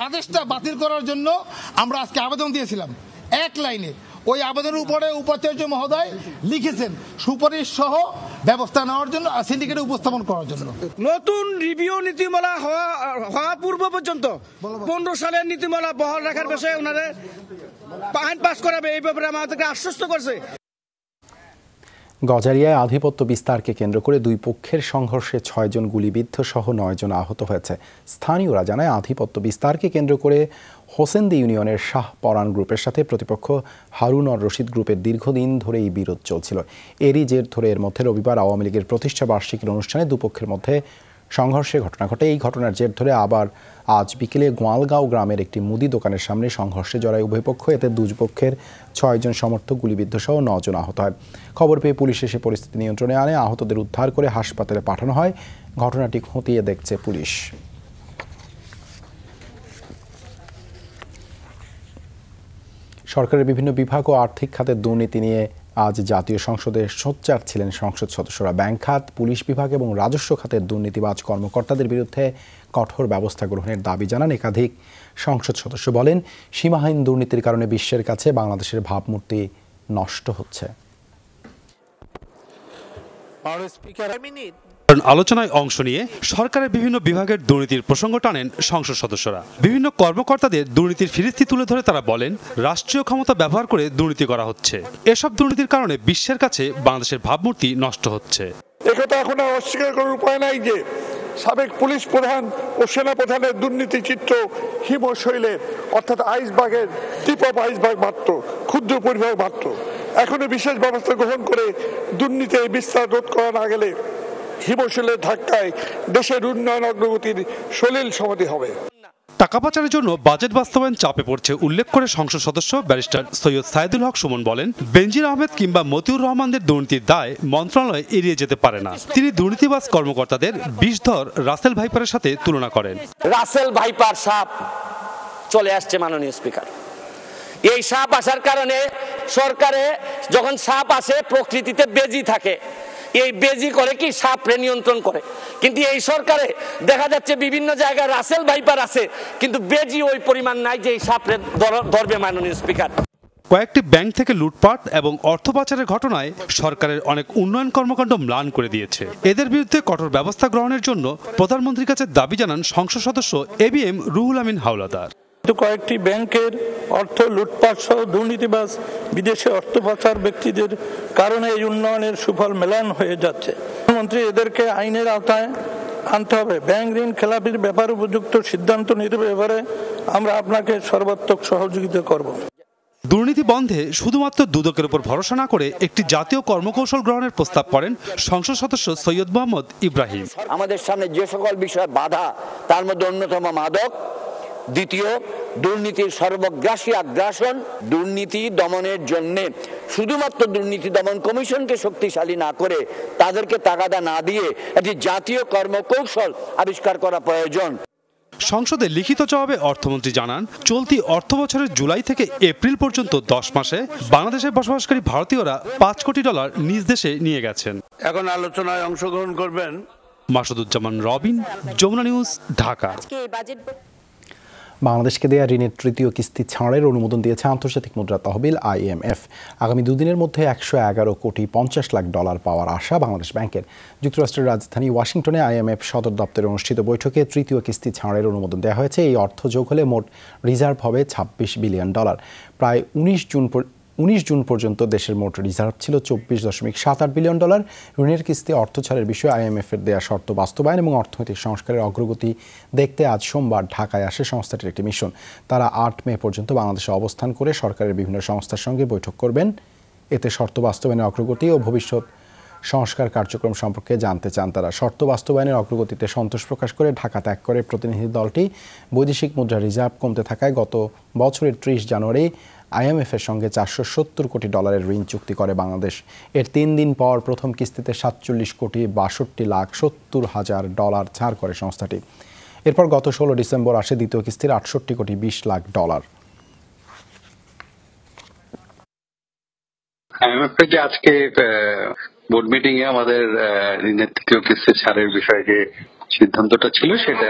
আদেশটা বাতিল করার জন্য আমরা আজকে আবেদন দিয়েছিলাম এক লাইনে। ওই আবেদনের উপরে উপাচার্য মহোদয় লিখেছেন সুপারিশ সহ ব্যবস্থা নেওয়ার জন্য সিন্ডিকেটে উপস্থাপন করার জন্য। নতুন রিভিউ নীতিমালা হওয়া পূর্ব পর্যন্ত 15 সালের নীতিমালা বহাল রাখার বিষয়ে ওনারা আইন পাস করাবে, এই ব্যাপারে আমাদেরকে আশ্বস্ত করছে। গজারিয়ায় আধিপত্য বিস্তারকে কেন্দ্র করে দুই পক্ষের সংঘর্ষে 6 জন গুলিবিদ্ধ সহ 9 জন আহত হয়েছে। স্থানীয়রা জানায় আধিপত্য বিস্তারকে কেন্দ্র করে হোসেন্দি ইউনিয়নের শাহ পরান গ্রুপের সাথে প্রতিপক্ষ হারুন আর রশিদ গ্রুপের দীর্ঘদিন ধরে এই বিরোধ চলছিল। এরই জের ধরে এর মধ্যে রবিবার আওয়ামী লীগের প্রতিষ্ঠা বার্ষিকীর অনুষ্ঠানে দুপক্ষের মধ্যে সংঘর্ষের ঘটনা ঘটে। এই ঘটনার জের ধরে আবার আজ বিকেলে গোয়ালগাঁও গ্রামের একটি মুদি দোকানের সামনে সংঘর্ষে জড়ায় উভয় পক্ষ। এতে দুপক্ষের 6 জন সমর্থক গুলিবিদ্ধ সহ 9 জন আহত হয়। খবর পেয়ে পুলিশ এসে পরিস্থিতি নিয়ন্ত্রণে আনে। আহতদের উদ্ধার করে হাসপাতালে পাঠানো হয়। ঘটনাটি খতিয়ে দেখছে পুলিশ। সরকারের বিভিন্ন বিভাগ ও আর্থিক খাতের দুর্নীতি নিয়ে আজ জাতীয় সংসদে সোচ্চার ছিলেন সংসদ সদস্যরা। ব্যাংক খাত, পুলিশ বিভাগ এবং রাজস্ব খাতের দুর্নীতিবাজ কর্মকর্তাদের বিরুদ্ধে কঠোর ব্যবস্থা গ্রহণের দাবি জানান একাধিক সংসদ সদস্য। বলেন, সীমাহীন দুর্নীতির কারণে বিশ্বের কাছে বাংলাদেশের ভাবমূর্তি নষ্ট হচ্ছে। আলোচনায় অংশ নিয়ে সরকারের বিভিন্ন বিভাগের দুর্নীতির প্রসঙ্গ টানেন সংসদ সদস্যরা। বিভিন্ন কর্মকর্তাদের দুর্নীতির ফিরিস্তি তুলে ধরে তারা বলেন, রাষ্ট্রীয় ক্ষমতা ব্যবহার করে দুর্নীতি করা হচ্ছে। এসব দুর্নীতির কারণে বিশ্বের কাছে বাংলাদেশের ভাবমূর্তি নষ্ট হচ্ছে। একথা এখন অস্বীকার করার উপায় নাই যে সাবেক পুলিশ প্রধান ও সেনা প্রধানের দুর্নীতি চিত্র হিমশৈলের, অর্থাৎ আইসবার্গের টিপ অফ আইসবার্গ মাত্র, ক্ষুদ্র পরিভাগ মাত্র। এখনো বিশেষ ব্যবস্থা গ্রহণ করে দুর্নীতি বিস্তার রোধ করা না গেলে হিমশৈলের ধাক্কায় দেশের উন্নয়ন অগ্রগতির সলিল সমাধি হবে। টাকা পাচারের জন্য বাজেট বাস্তবায়ন চাপে পড়ছে উল্লেখ করে সংসদ সদস্য ব্যারিস্টার সৈয়দ সাইদুল হক সুমন বলেন, বেনজির আহমেদ কিংবা মতিউর রহমানদের দুর্নীতির দায় মন্ত্রণালয় এড়িয়ে যেতে পারে না। তিনি দুর্নীতিবাজ কর্মকর্তাদের বিষধর রাসেল ভাইপারের সাথে তুলনা করেন। রাসেল ভাইপার সাপ চলে আসছে মাননীয় স্পিকার। এই সাপ আসার কারণে সরকারে যখন সাপ আসে প্রকৃতিতে বেজি থাকে, এই বেজি করে কি সাপরে নিয়ন্ত্রণ করে। কিন্তু এই সরকারে দেখা যাচ্ছে বিভিন্ন জায়গায় রাসেল ভাইপার আছে, কিন্তু বেজি ওই পরিমাণ নাই যে এই সাপরে ধরবে মাননীয় স্পিকার। কয়েকটি ব্যাংক থেকে লুটপাট এবং অর্থ পাচারের ঘটনায় সরকারের অনেক উন্নয়ন কর্মকাণ্ড ম্লান করে দিয়েছে। এদের বিরুদ্ধে কঠোর ব্যবস্থা গ্রহণের জন্য প্রধানমন্ত্রীর কাছে দাবি জানান সংসদ সদস্য ABM রুহুল আমিন হাওলাদার। কয়েকটি ব্যাংকের অর্থ লুটপাট সহ দুর্নীতিবাজ বিদেশে অর্থ পাচার ব্যক্তিদের কারণে এই উন্নয়নের সুফল মেলান হয়ে যাচ্ছে। প্রধানমন্ত্রী এদেরকে আইনের আওতায় আনতে হবে। ব্যাংক ঋণ খেলাপির ব্যাপারে উপযুক্ত সিদ্ধান্ত নিতে ব্যাপারে আমরা আপনাকে সর্বাত্মক সহযোগিতা করব। দুর্নীতি বন্ধে শুধুমাত্র দুদকের উপর ভরসা না করে একটি জাতীয় কর্মকৌশল গ্রহণের প্রস্তাব করেন সংসদ সদস্য সৈয়দ মোহাম্মদ ইব্রাহিম। আমাদের সামনে যে সকল বিষয় বাধা, তার মধ্যে অন্যতম মাদক, দ্বিতীয়, দুর্নীতির সর্বগ্রাসী আগ্রাসন। দুর্নীতি দমনের জন্য শুধুমাত্র দুর্নীতি দমন কমিশনকে শক্তিশালী না করে তাদেরকে তাগাদা না দিয়ে একটি জাতীয় কর্মকৌশল আবিষ্কার করা প্রয়োজন। সংসদে লিখিত জবাবে অর্থমন্ত্রী জানান, চলতি অর্থবছরের জুলাই থেকে এপ্রিল পর্যন্ত 10 মাসে বাংলাদেশে বসবাসকারী ভারতীয়রা $5 কোটি নিজ দেশে নিয়ে গেছেন। এখন আলোচনায় অংশগ্রহণ করবেন মাসুদুজ্জামান রবিন, যমুনা নিউজ, ঢাকা। বাংলাদেশকে দেয়া ঋণের তৃতীয় কিস্তি ছাড়ের অনুমোদন দিয়েছে আন্তর্জাতিক মুদ্রা তহবিল IMF। আগামী দুদিনের মধ্যে $111.50 কোটি পাওয়ার আশা বাংলাদেশ ব্যাংকের। যুক্তরাষ্ট্রের রাজধানী ওয়াশিংটনে IMF সদর দপ্তরে অনুষ্ঠিত বৈঠকে তৃতীয় কিস্তি ছাড়ের অনুমোদন দেওয়া হয়েছে। এই অর্থ যোগ হলে মোট রিজার্ভ হবে $26 বিলিয়ন। প্রায় 19 জুন পর্যন্ত দেশের মোট রিজার্ভ ছিল $24.78 বিলিয়ন। ঋণের কিস্তি অর্থ ছাড়ের বিষয়ে IMF-এর দেয়া শর্ত বাস্তবায়ন এবং অর্থনৈতিক সংস্কারের অগ্রগতি দেখতে আজ সোমবার ঢাকায় আসে সংস্থাটির একটি মিশন। তারা 8 মে পর্যন্ত বাংলাদেশে অবস্থান করে সরকারের বিভিন্ন সংস্থার সঙ্গে বৈঠক করবেন। এতে শর্ত বাস্তবায়নের অগ্রগতি ও ভবিষ্যৎ সংস্কার কার্যক্রম সম্পর্কে জানতে চান তারা। শর্ত বাস্তবায়নের অগ্রগতিতে সন্তোষ প্রকাশ করে ঢাকা ত্যাগ করে প্রতিনিধি দলটি বৈদেশিক মুদ্রা রিজার্ভ কমতে থাকায় গত বছরের 30 জানুয়ারি IMF-এর সঙ্গে $470 কোটি ঋণ চুক্তি করে বাংলাদেশ। এর 3 দিন পর প্রথম কিস্তিতে $47,62,70,000 ছাড় করে সংস্থাটি। এরপর গত 16 ডিসেম্বর আসে দ্বিতীয় কিস্তির $68,20,00,000। IMF যে আজকে বোর্ড মিটিং এ আমাদের ঋণের তৃতীয় কিস্তি ছাড়ের বিষয়ে যে সিদ্ধান্তটা ছিল সেটা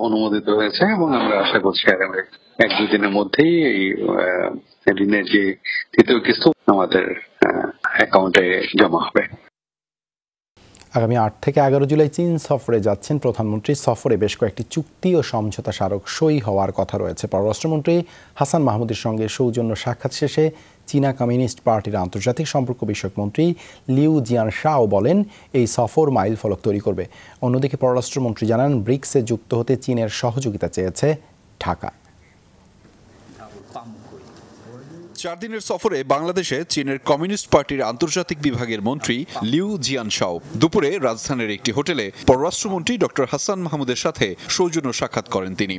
অনুমোদিত হয়েছে এবং আমরা আশা করছি আগামী 1-2 দিনের মধ্যেই এই ঋণের যে তৃতীয় কিস্তি আমাদের অ্যাকাউন্টে জমা হবে। আগামী 8 থেকে 11 জুলাই চীন সফরে যাচ্ছেন প্রধানমন্ত্রী। সফরে বেশ কয়েকটি চুক্তি ও সমঝোতা স্মারক সই হওয়ার কথা রয়েছে। পররাষ্ট্রমন্ত্রী হাসান মাহমুদের সঙ্গে সৌজন্য সাক্ষাৎ শেষে চীনা কমিউনিস্ট পার্টির আন্তর্জাতিক সম্পর্ক বিষয়ক মন্ত্রী লিউ জিয়ানশাও বলেন, এই সফর মাইল ফলক তৈরি করবে। অন্যদিকে পররাষ্ট্রমন্ত্রী জানান, ব্রিক্সে যুক্ত হতে চীনের সহযোগিতা চেয়েছে ঢাকা। 4 দিনের সফরে বাংলাদেশে চীনের কমিউনিস্ট পার্টির আন্তর্জাতিক বিভাগের মন্ত্রী লিউ জিয়ানশাও দুপুরে রাজধানীর একটি হোটেলে পররাষ্ট্রমন্ত্রী ডক্টর হাসান মাহমুদের সাথে সৌজন্য সাক্ষাৎ করেন তিনি।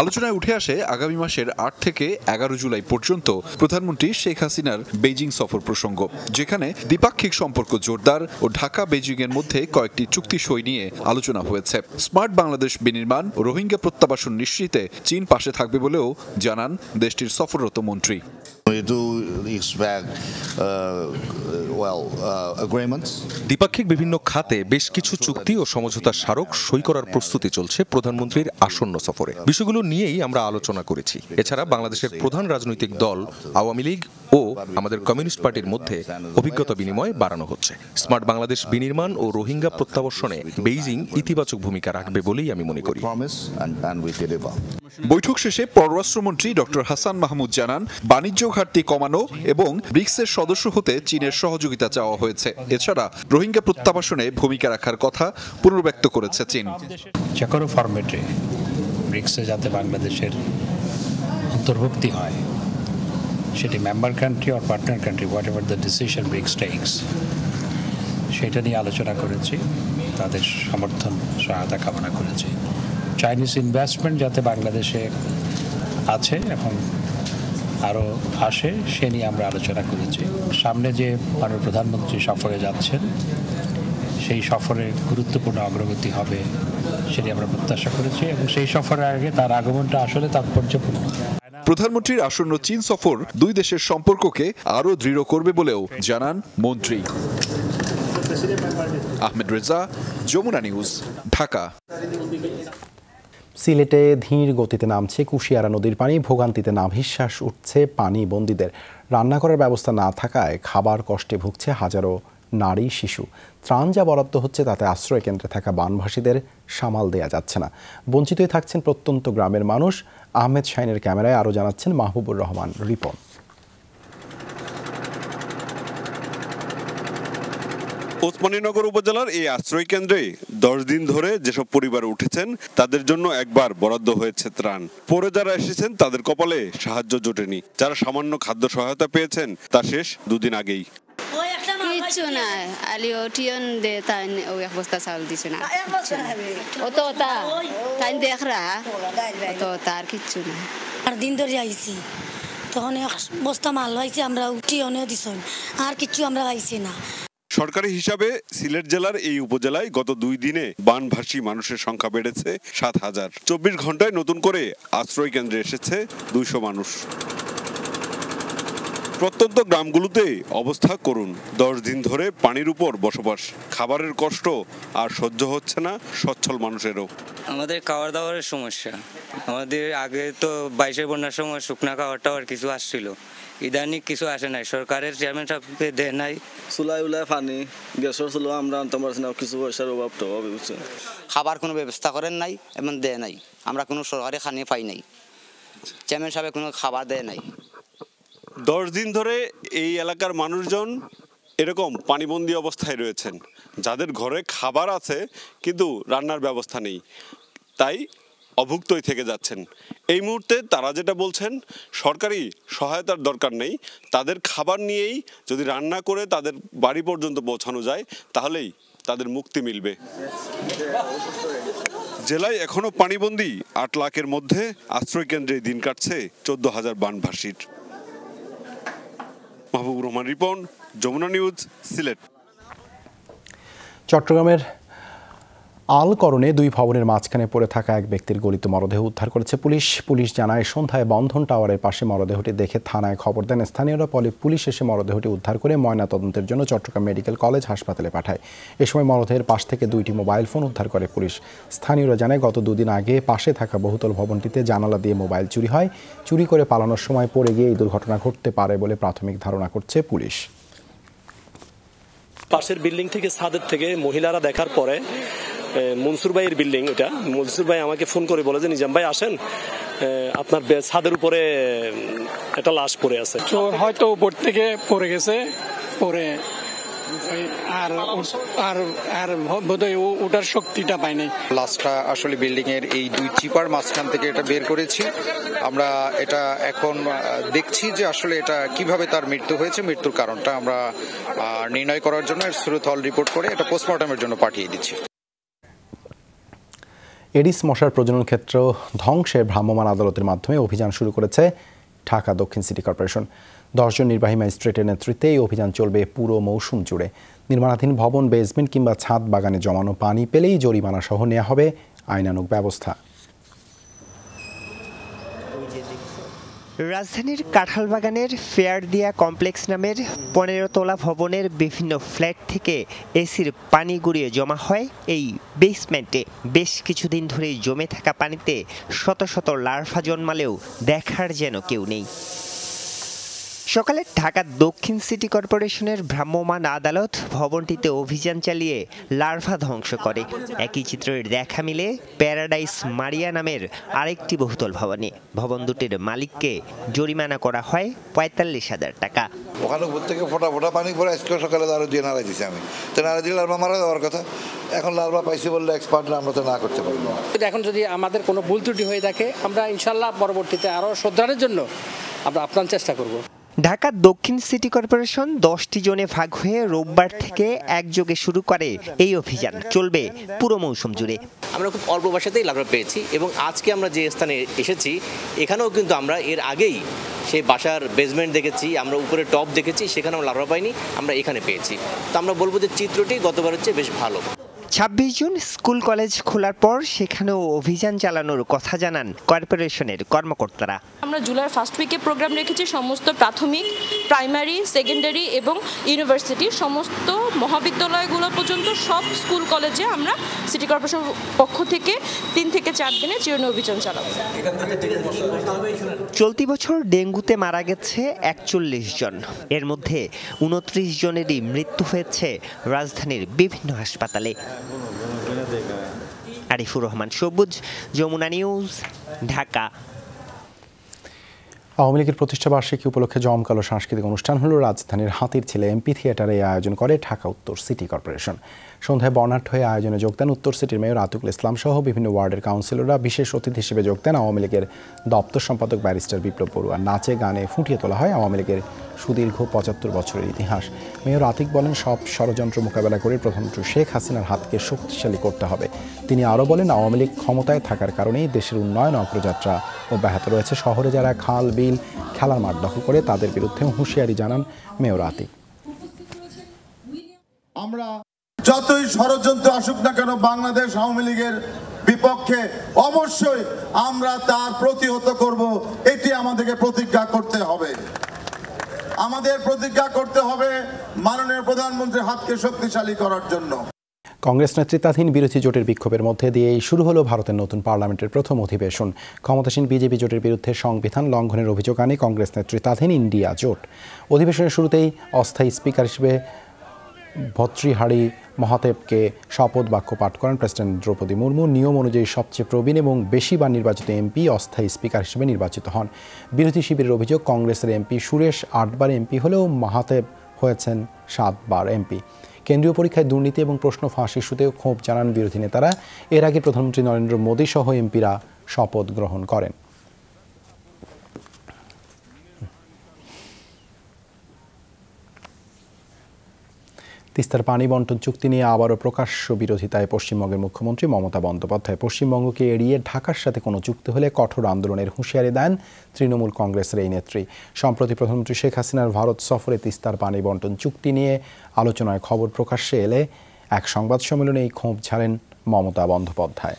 আলোচনায় উঠে আসে আগামী মাসের 8 থেকে 11 জুলাই পর্যন্ত প্রধানমন্ত্রী শেখ হাসিনার বেইজিং সফর প্রসঙ্গ, যেখানে দ্বিপাক্ষিক সম্পর্ক জোরদার ও ঢাকা বেইজিং এর মধ্যে কয়েকটি চুক্তি সই নিয়ে আলোচনা হয়েছে। স্মার্ট বাংলাদেশ বিনির্মাণ ও রোহিঙ্গা প্রত্যাবাসন নিশ্চিতে চীন পাশে থাকবে বলেও জানান দেশটির সফররত মন্ত্রী। দ্বিপাক্ষিক বিভিন্ন খাতে বেশ কিছু চুক্তি ও সমঝোতার স্মারক সই করার প্রস্তুতি চলছে প্রধানমন্ত্রীর আসন্ন সফরে। বিষয়গুলো নিয়েই আমরা আলোচনা করেছি। এছাড়া বাংলাদেশের প্রধান রাজনৈতিক দল আওয়ামী লীগ ও আমাদের কমিউনিস্ট পার্টির মধ্যে অভিজ্ঞতা বিনিময় বাড়ানো হচ্ছে। স্মার্ট বাংলাদেশ বিনির্মাণ ও রোহিঙ্গা প্রত্যাবর্ষণে বেইজিং ইতিবাচক ভূমিকা রাখবে বলেই আমি মনে করি। বৈঠক শেষে পররাষ্ট্রমন্ত্রী ডক্টর হাসান মাহমুদ জানান, বাণিজ্য ঘাটতি কমানো এবং ব্রিক্সের সদস্য হতে চীনের সহযোগিতা চাওয়া হয়েছে। এছাড়া রোহিঙ্গা প্রত্যাবাসনে ভূমিকা রাখার কথা পুনর্ব্যক্ত করেছে চীন। যে কোনো ফরম্যাটে ব্রিক্সে যাতে বাংলাদেশের অন্তর্ভুক্তি হয়, সেটি মেম্বার কান্ট্রি আর partner country, whatever the decision BRICS takes, সেটা নিয়ে আলোচনা করেছি, তাদের সমর্থন সহায়তা কামনা করেছি। চাইনিজ ইনভেস্টমেন্ট যাতে বাংলাদেশে আছে এবং আরও আসে সে নিয়ে আমরা আলোচনা করেছি। সামনে যে মাননীয় প্রধানমন্ত্রী সফরে যাচ্ছেন, সেই সফরে গুরুত্বপূর্ণ অগ্রগতি হবে সেটি আমরা প্রত্যাশা করেছি এবং সেই সফরের আগে তার আগমনটা আসলে তাৎপর্যপূর্ণ। প্রধানমন্ত্রীর আসন্ন চীন সফর দুই দেশের সম্পর্ককে আরও দৃঢ় করবে বলেও জানান মন্ত্রী। আহমেদ রেজা, যমুনা নিউজ, ঢাকা। সিলেটে ধীর গতিতে নামছে কুশিয়ারা নদীর পানি। ভোগান্তিতে নাভিশ্বাস উঠছে পানি বন্দীদের। রান্না করার ব্যবস্থা না থাকায় খাবার কষ্টে ভুগছে হাজারো নারী শিশু। ত্রাণ যা বরাদ্দ হচ্ছে তাতে আশ্রয় কেন্দ্রে থাকা বানভাসীদের সামাল দেয়া যাচ্ছে না। বঞ্চিতই থাকছেন প্রত্যন্ত গ্রামের মানুষ। আহমেদ শাহিনের ক্যামেরায় আরও জানাচ্ছেন মাহবুবুর রহমান রিপন। ওসমানীনগর উপজেলার এই আশ্রয় কেন্দ্রে 10 দিন ধরে যেসব পরিবার উঠেছেন তাদের জন্য একবার বরাদ্দ হয়েছে ত্রাণ। পরে যারা এসেছেন তাদের কপালে সাহায্য জোটেনি। যারা সামান্য খাদ্য সহায়তা পেয়েছেন তা শেষ 2 দিন আগেই। কিচ্ছু নাই আলিও টিয়ন দে তাই ও এক বস্তা চাউল দিছে না অত তাই দেখরা অত তার কিচ্ছু নাই আর দিন ধরে আইছি তখন এক বস্তা মাল হয়েছে আমরা টিয়নেও দিছ আর কিচ্ছু আমরা পাইছি না। সরকারি হিসাবে সিলেট জেলার এই উপজেলায় গত 2 দিনে বানভাসী মানুষের সংখ্যা বেড়েছে 7,000। 24 ঘন্টায় নতুন করে আশ্রয় কেন্দ্রে এসেছে 200 মানুষ। প্রত্যন্ত গ্রামগুলোতে অবস্থা করুন। 10 দিন ধরে পানির উপর বসবাস, খাবারের কষ্ট আর সহ্য হচ্ছে না সচ্ছল মানুষেরও। আমাদের খাওয়ার দাওয়ারের সমস্যা, আমাদের আগে তো 22-এর বন্যার সময় শুকনা খাওয়ার টাওয়ার কিছু আসছিল, ইদানিং কিছু আসে নাই। সরকারের চেয়ারম্যান সাহেবকে দেয় নাই। চুলাই উলাই পানি গ্যাসের চুলো আমরা আনতে পারছি না, কিছু পয়সার অভাব তো হবে। খাবার কোনো ব্যবস্থা করেন নাই এবং দেয় নাই, আমরা কোনো সরকারি খানি পাই নাই, চেয়ারম্যান সাহেব কোনো খাবার দেয় নাই। 10 দিন ধরে এই এলাকার মানুষজন এরকম পানিবন্দী অবস্থায় রয়েছেন, যাদের ঘরে খাবার আছে কিন্তু রান্নার ব্যবস্থা নেই, তাই অভুক্তই থেকে যাচ্ছেন। এই মুহূর্তে তারা যেটা বলছেন, সরকারি সহায়তার দরকার নেই, তাদের খাবার নিয়েই যদি রান্না করে তাদের বাড়ি পর্যন্ত পৌঁছানো যায় তাহলেই তাদের মুক্তি মিলবে। জেলায় এখনো পানিবন্দী 8 লাখের মধ্যে আশ্রয় কেন্দ্রে দিন কাটছে 14,000 বানভাসীর। মাহবুবুর রহমান রিপন, যমুনা নিউজ, সিলেট। চট্টগ্রামের আলকরণে 2 ভবনের মাঝখানে পড়ে থাকা এক ব্যক্তির গলিত মরদেহ উদ্ধার করেছে পুলিশ জানায় সন্ধ্যায় বন্ধন টাওয়ারের পাশে মরদেহটি দেখে থানায় খবর দেন স্থানীয়রা। ফলে পুলিশ এসে মরদেহটি উদ্ধার করে ময়নাতদন্তের জন্য চট্টগ্রাম মেডিকেল কলেজ হাসপাতালে পাঠায়। এ সময় মরদেহের পাশ থেকে 2টি মোবাইল ফোন উদ্ধার করে পুলিশ। স্থানীয়রা জানায় গত 2 দিন আগে পাশে থাকা বহুতল ভবনটিতে জানালা দিয়ে মোবাইল চুরি হয়। চুরি করে পালানোর সময় পড়ে গিয়ে এই দুর্ঘটনা ঘটতে পারে বলে প্রাথমিক ধারণা করছে পুলিশ। পাশের বিল্ডিং থেকে ছাদের থেকে মহিলারা দেখার পরে মনসুর ভাইয়ের বিল্ডিং, ওটা মনসুর ভাই আমাকে ফোন করে বলে যে নিজাম ভাই আসেন, আপনার ছাদের উপরে একটা লাশ পড়ে আছে। হয়তো উপর থেকে পড়ে গেছে, পরে আর বোধহয় ওটার শক্তিটা পাই নাই। লাশটা আসলে বিল্ডিং এর এই 2 চিপার মাঝখান থেকে এটা বের করেছি আমরা। এটা এখন দেখছি যে আসলে এটা কিভাবে তার মৃত্যু হয়েছে, মৃত্যুর কারণটা আমরা নির্ণয় করার জন্য সুরতহল রিপোর্ট করে এটা পোস্টমর্টমের জন্য পাঠিয়ে দিচ্ছি। এডিস মশার প্রজনন ক্ষেত্র ধ্বংসে ভ্রাম্যমাণ আদালতের মাধ্যমে অভিযান শুরু করেছে ঢাকা দক্ষিণ সিটি কর্পোরেশন। 10 জন নির্বাহী ম্যাজিস্ট্রেটের নেতৃত্বে এই অভিযান চলবে পুরো মৌসুম জুড়ে। নির্মাণাধীন ভবন, বেসমেন্ট কিংবা ছাদ বাগানে জমানো পানি পেলেই জরিমানা সহ নেওয়া হবে আইনানুগ ব্যবস্থা। রাজধানীর কাঁঠালবাগানের ফেয়ারদিয়া কমপ্লেক্স নামের 15 তলা ভবনের বিভিন্ন ফ্ল্যাট থেকে এসির পানি গড়িয়ে জমা হয় এই বেসমেন্টে। বেশ কিছুদিন ধরেই জমে থাকা পানিতে শত শত লার্ভা জন্মালেও দেখার যেন কেউ নেই। সকালে ঢাকা দক্ষিণ সিটি কর্পোরেশনের ভ্রাম্যমাণ আদালত ভবনটিতে অভিযান চালিয়ে লার্ভা ধ্বংস করে। একই চিত্রের দেখা মিলে প্যারাডাইস মারিয়া নামের আরেকটি বহুতল ভবনে। ভবন দুটির মালিককে জরিমানা করা হয় 45,000 টাকা। ওখানে উপর থেকে ফোটা ফোটা পানি পরে আজকে সকালে আরো দিয়ে নাড়া দিয়েছি আমি, তো নাড়া দিয়ে লার্ভা মারা যাওয়ার কথা। এখন লার্ভা পাইছি বললে এক্সপার্টরা আমরা তো না করতে পারবো। এখন যদি আমাদের কোনো ভুল ত্রুটি হয়ে থাকে আমরা ইনশাল্লাহ পরবর্তীতে আরো শোধরানোর জন্য আমরা আপ্রাণ চেষ্টা করব। ঢাকা দক্ষিণ সিটি কর্পোরেশন 10টি জোনে ভাগ হয়ে রোববার থেকে একযোগে শুরু করে এই অভিযান। চলবে পুরো মৌসুম জুড়ে। আমরা খুব অল্প বাসাতেই লার্ভা পেয়েছি এবং আজকে আমরা যে স্থানে এসেছি এখানেও কিন্তু আমরা এর আগেই সেই বাসার বেসমেন্ট দেখেছি, আমরা উপরে টপ দেখেছি, সেখানেও লার্ভা পাইনি, আমরা এখানে পেয়েছি। তো আমরা বলবো যে চিত্রটি গতবারের চেয়ে বেশ ভালো। 26 জুন স্কুল কলেজ খোলার পর সেখানেও অভিযান চালানোর কথা জানান কর্পোরেশনের কর্মকর্তারা। আমরা জুলাইয়ের ফার্স্ট উইকে প্রোগ্রাম রেখেছি সমস্ত প্রাথমিক, প্রাইমারি, সেকেন্ডারি এবং ইউনিভার্সিটি সমস্ত মহাবিদ্যালয়গুলো পর্যন্ত সব স্কুল কলেজে আমরা সিটি কর্পোরেশন পক্ষ থেকে 3 থেকে 4 দিনে চিরুনি অভিযান চালাবো। চলতি বছর ডেঙ্গুতে মারা গেছে 41 জন, এর মধ্যে 29 জনেরই মৃত্যু হয়েছে রাজধানীর বিভিন্ন হাসপাতালে। আরিফুর রহমান সবুজ, যমুনা নিউজ, ঢাকা। আওয়ামী লীগের প্রতিষ্ঠা বার্ষিকী উপলক্ষে জমকালো সাংস্কৃতিক অনুষ্ঠান হলো রাজধানীর হাতির ছেলে এমপি থিয়েটারে আয়োজন করে ঢাকা উত্তর সিটি কর্পোরেশন। সন্ধ্যায় বর্ণাঢ্য হয়ে আয়োজনে যোগ দেন উত্তর সিটির মেয়র আতিকুল ইসলাম সহ বিভিন্ন ওয়ার্ডের কাউন্সিলররা। বিশেষ অতিথি হিসেবে যোগ দেন আওয়ামী লীগের দপ্তর সম্পাদক ব্যারিস্টার বিপ্লব বড়ুয়া। নাচে গানে ফুটিয়ে তোলা হয় আওয়ামী লীগের সুদীর্ঘ ৭৫ বছরের ইতিহাস। মেয়র আতিক বলেন, সব ষড়যন্ত্র মোকাবেলা করে প্রধানমন্ত্রী শেখ হাসিনার হাতকে শক্তিশালী করতে হবে। তিনি আরও বলেন, আওয়ামী লীগ ক্ষমতায় থাকার কারণেই দেশের উন্নয়ন অগ্রযাত্রা অব্যাহত রয়েছে। শহরে যারা খাল, বিল, খেলার মাঠ দখল করে তাদের বিরুদ্ধে হুঁশিয়ারি জানান মেয়র আতিক। আমরা যতই ষড়যন্ত্র আসুক না কেন বাংলাদেশ আওয়ামী লীগের বিপক্ষে অবশ্যই আমরা তার প্রতিহত করব। এটি আমাদেরকে প্রতিজ্ঞা করতে হবে। আমাদের প্রতিজ্ঞা করতে হবে মাননীয় প্রধানমন্ত্রীর হাতকে শক্তিশালী করার জন্য। কংগ্রেস নেতৃত্বাধীন বিরোধী জোটের বিক্ষোভের মধ্যে দিয়েই শুরু হলো ভারতের নতুন পার্লামেন্টের প্রথম অধিবেশন। ক্ষমতাসীন বিজেপি জোটের বিরুদ্ধে সংবিধান লঙ্ঘনের অভিযোগ আনে কংগ্রেস নেতৃত্বাধীন ইন্ডিয়া জোট। অধিবেশনের শুরুতেই অস্থায়ী স্পিকার হিসেবে ভর্তৃহারি মহাদেবকে শপথ বাক্য পাঠ করেন প্রেসিডেন্ট দ্রৌপদী মুর্মু। নিয়ম অনুযায়ী সবচেয়ে প্রবীণ এবং বেশিবার নির্বাচিত এমপি অস্থায়ী স্পিকার হিসেবে নির্বাচিত হন। বিরোধী শিবিরের অভিযোগ, কংগ্রেসের এমপি সুরেশ ৮ বার এমপি হলেও মহাদেব হয়েছেন ৭ বার এমপি। কেন্দ্রীয় পরীক্ষায় দুর্নীতি এবং প্রশ্ন ফাঁস ইস্যুতেও ক্ষোভ জানান বিরোধী নেতারা। এর আগে প্রধানমন্ত্রী নরেন্দ্র মোদী সহ এমপিরা শপথ গ্রহণ করেন। তিস্তার পানি বন্টন চুক্তি নিয়ে আবারও প্রকাশ্য বিরোধিতায় পশ্চিমবঙ্গের মুখ্যমন্ত্রী মমতা বন্দ্যোপাধ্যায়। পশ্চিমবঙ্গকে এড়িয়ে ঢাকার সাথে কোনো চুক্তি হলে কঠোর আন্দোলনের হুঁশিয়ারি দেন তৃণমূল কংগ্রেসের এই নেত্রী। সম্প্রতি প্রধানমন্ত্রী শেখ হাসিনার ভারত সফরে তিস্তার পানি বন্টন চুক্তি নিয়ে আলোচনায় খবর প্রকাশ্যে এলে এক সংবাদ সম্মেলনে এই ক্ষোভ ঝাড়েন মমতা বন্দ্যোপাধ্যায়।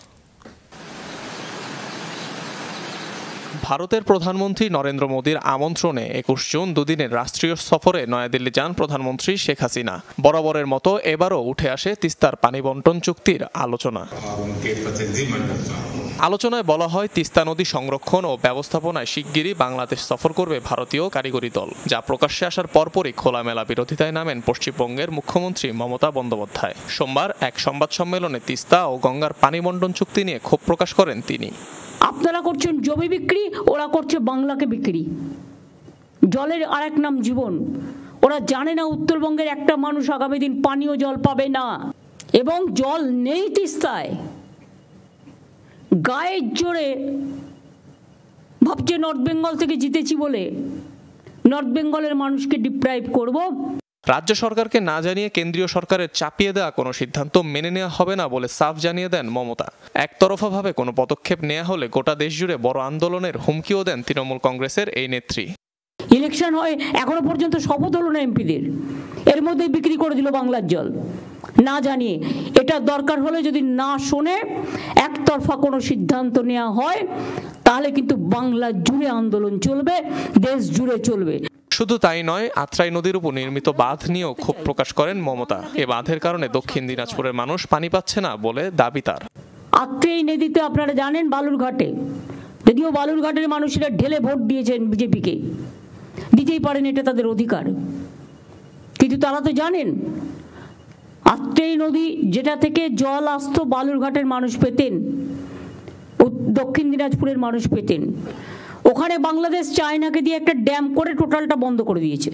ভারতের প্রধানমন্ত্রী নরেন্দ্র মোদীর আমন্ত্রণে ২১ জুন দুদিনের রাষ্ট্রীয় সফরে নয়াদিল্লি যান প্রধানমন্ত্রী শেখ হাসিনা। বরাবরের মতো এবারও উঠে আসে তিস্তার পানি বন্টন চুক্তির আলোচনা। আলোচনায় বলা হয়, তিস্তা নদী সংরক্ষণ ও ব্যবস্থাপনায় শিগগিরই বাংলাদেশ সফর করবে ভারতীয় কারিগরি দল, যা প্রকাশ্যে আসার পরপরই খোলামেলা বিরোধিতায় নামেন পশ্চিমবঙ্গের মুখ্যমন্ত্রী মমতা বন্দ্যোপাধ্যায়। সোমবার এক সংবাদ সম্মেলনে তিস্তা ও গঙ্গার পানি বন্টন চুক্তি নিয়ে ক্ষোভ প্রকাশ করেন তিনি। আপনারা করছেন জমি বিক্রি, ওরা করছে বাংলাকে বিক্রি। জলের আরেক নাম জীবন। ওরা জানে না উত্তরবঙ্গের একটা মানুষ আগামী দিন পানীয় জল পাবে না, এবং জল নেই তিস্তায়। গায়ের জোরে ভাবছে নর্থ বেঙ্গল থেকে জিতেছি বলে নর্থ বেঙ্গলের মানুষকে ডিপ্রাইভ করব। রাজ্য সরকারকে না জানিয়ে কেন্দ্রীয় সরকারের চাপিয়ে দেওয়া কোনো সিদ্ধান্ত মেনে নেওয়া হবে না বলে সাফ জানিয়ে দেন মমতা। একতরফাভাবে কোনো পদক্ষেপ নেওয়া হলে গোটা দেশ জুড়ে বড় আন্দোলনের হুমকিও দেন তৃণমূল কংগ্রেসের এই নেত্রী। ইলেকশন হয়, এখনো পর্যন্ত শপথ হলো না এমপিদের, এর মধ্যে বিক্রি করে দিল বাংলার জল না জানিয়ে। এটা দরকার হলে যদি না শোনে একতরফা কোনো সিদ্ধান্ত নেওয়া হয়, তাহলে কিন্তু বাংলা জুড়ে আন্দোলন চলবে, দেশ জুড়ে চলবে। শুধু তাই নয়, আত্রাই নদীর উপর নির্মিত বাঁধ নিয়েও ক্ষোভ প্রকাশ করেন মমতা। এ বাঁধের কারণে দক্ষিণ দিনাজপুরের মানুষ পানি পাচ্ছে না বলে দাবি তার। আত্রাই নদীতে আপনারা জানেন বালুরঘাটে, যদিও বালুরঘাটের মানুষেরা ঢেলে ভোট দিয়েছেন বিজেপিকে, দিতেই পারেন, এটা তাদের অধিকার, কিন্তু তারা তো জানেন আত্রাই নদী যেটা থেকে জল আসতো বালুরঘাটের মানুষ পেতেন, দক্ষিণ দিনাজপুরের মানুষ পেতেন, ওখানে বাংলাদেশ চায়নাকে দিয়ে একটা ড্যাম করে টোটালটা বন্ধ করে দিয়েছে।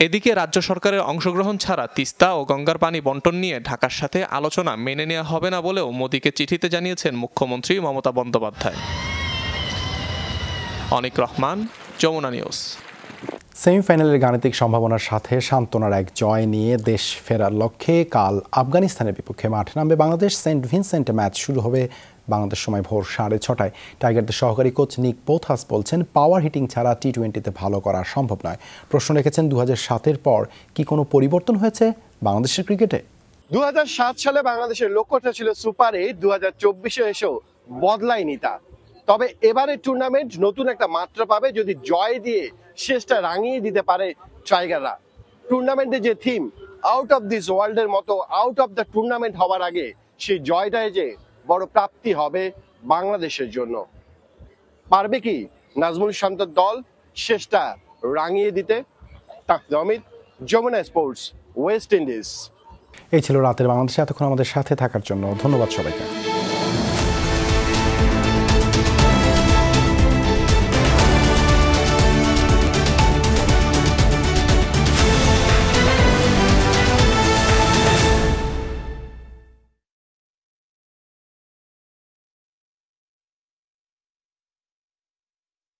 এদিকে রাজ্য সরকারের অংশগ্রহণ ছাড়া তিস্তা ও গঙ্গার পানি বন্টন নিয়ে ঢাকার সাথে আলোচনা মেনে নেওয়া হবে না বলেও মোদীকে চিঠিতে জানিয়েছেন মুখ্যমন্ত্রী মমতা বন্দ্যোপাধ্যায়। অনিক রহমান, যমুনা নিউজ। সেমিফাইনালের গাণিতিক সম্ভাবনার সাথে সান্ত্বনার এক জয় নিয়ে দেশ ফেরার লক্ষ্যে কাল আফগানিস্তানের বিপক্ষে মাঠে নামবে বাংলাদেশ। সেন্ট ভিনসেন্টে ম্যাচ শুরু হবে বাংলাদেশ সময় ভোর 6:30টায়। টাইগারদের সহকারী কোচ নিক পোথাস বলছেন, পাওয়ার হিটিং ছাড়া টি-20তে ভালো করা সম্ভব নয়। প্রশ্ন রেখেছেন, 2007-এর পর কি কোনো পরিবর্তন হয়েছে বাংলাদেশের ক্রিকেটে? 2007 সালে বাংলাদেশের লক্ষ্যটা ছিল সুপার 8, 2024-এ এসেও বদলায়নি তা। তবে এবারের টুর্নামেন্ট নতুন একটা মাত্রা পাবে যদি জয় দিয়ে শেষটা রাঙিয়ে দিতে পারে টাইগাররা। টুর্নামেন্টের যে থিম আউট অফ দিস ওয়ার্ল্ডের মতো আউট অফ দ্য টুর্নামেন্ট হওয়ার আগে সেই জয়টাই যে বড় প্রাপ্তি হবে বাংলাদেশের জন্য। পারবে কি নাজমুল শান্তর দল শেষটা রাঙিয়ে দিতে? Amit, Jamuna sports, West Indies. এই ছিল রাতের বাংলাদেশে। এতক্ষণ আমাদের সাথে থাকার জন্য ধন্যবাদ সবাইকে।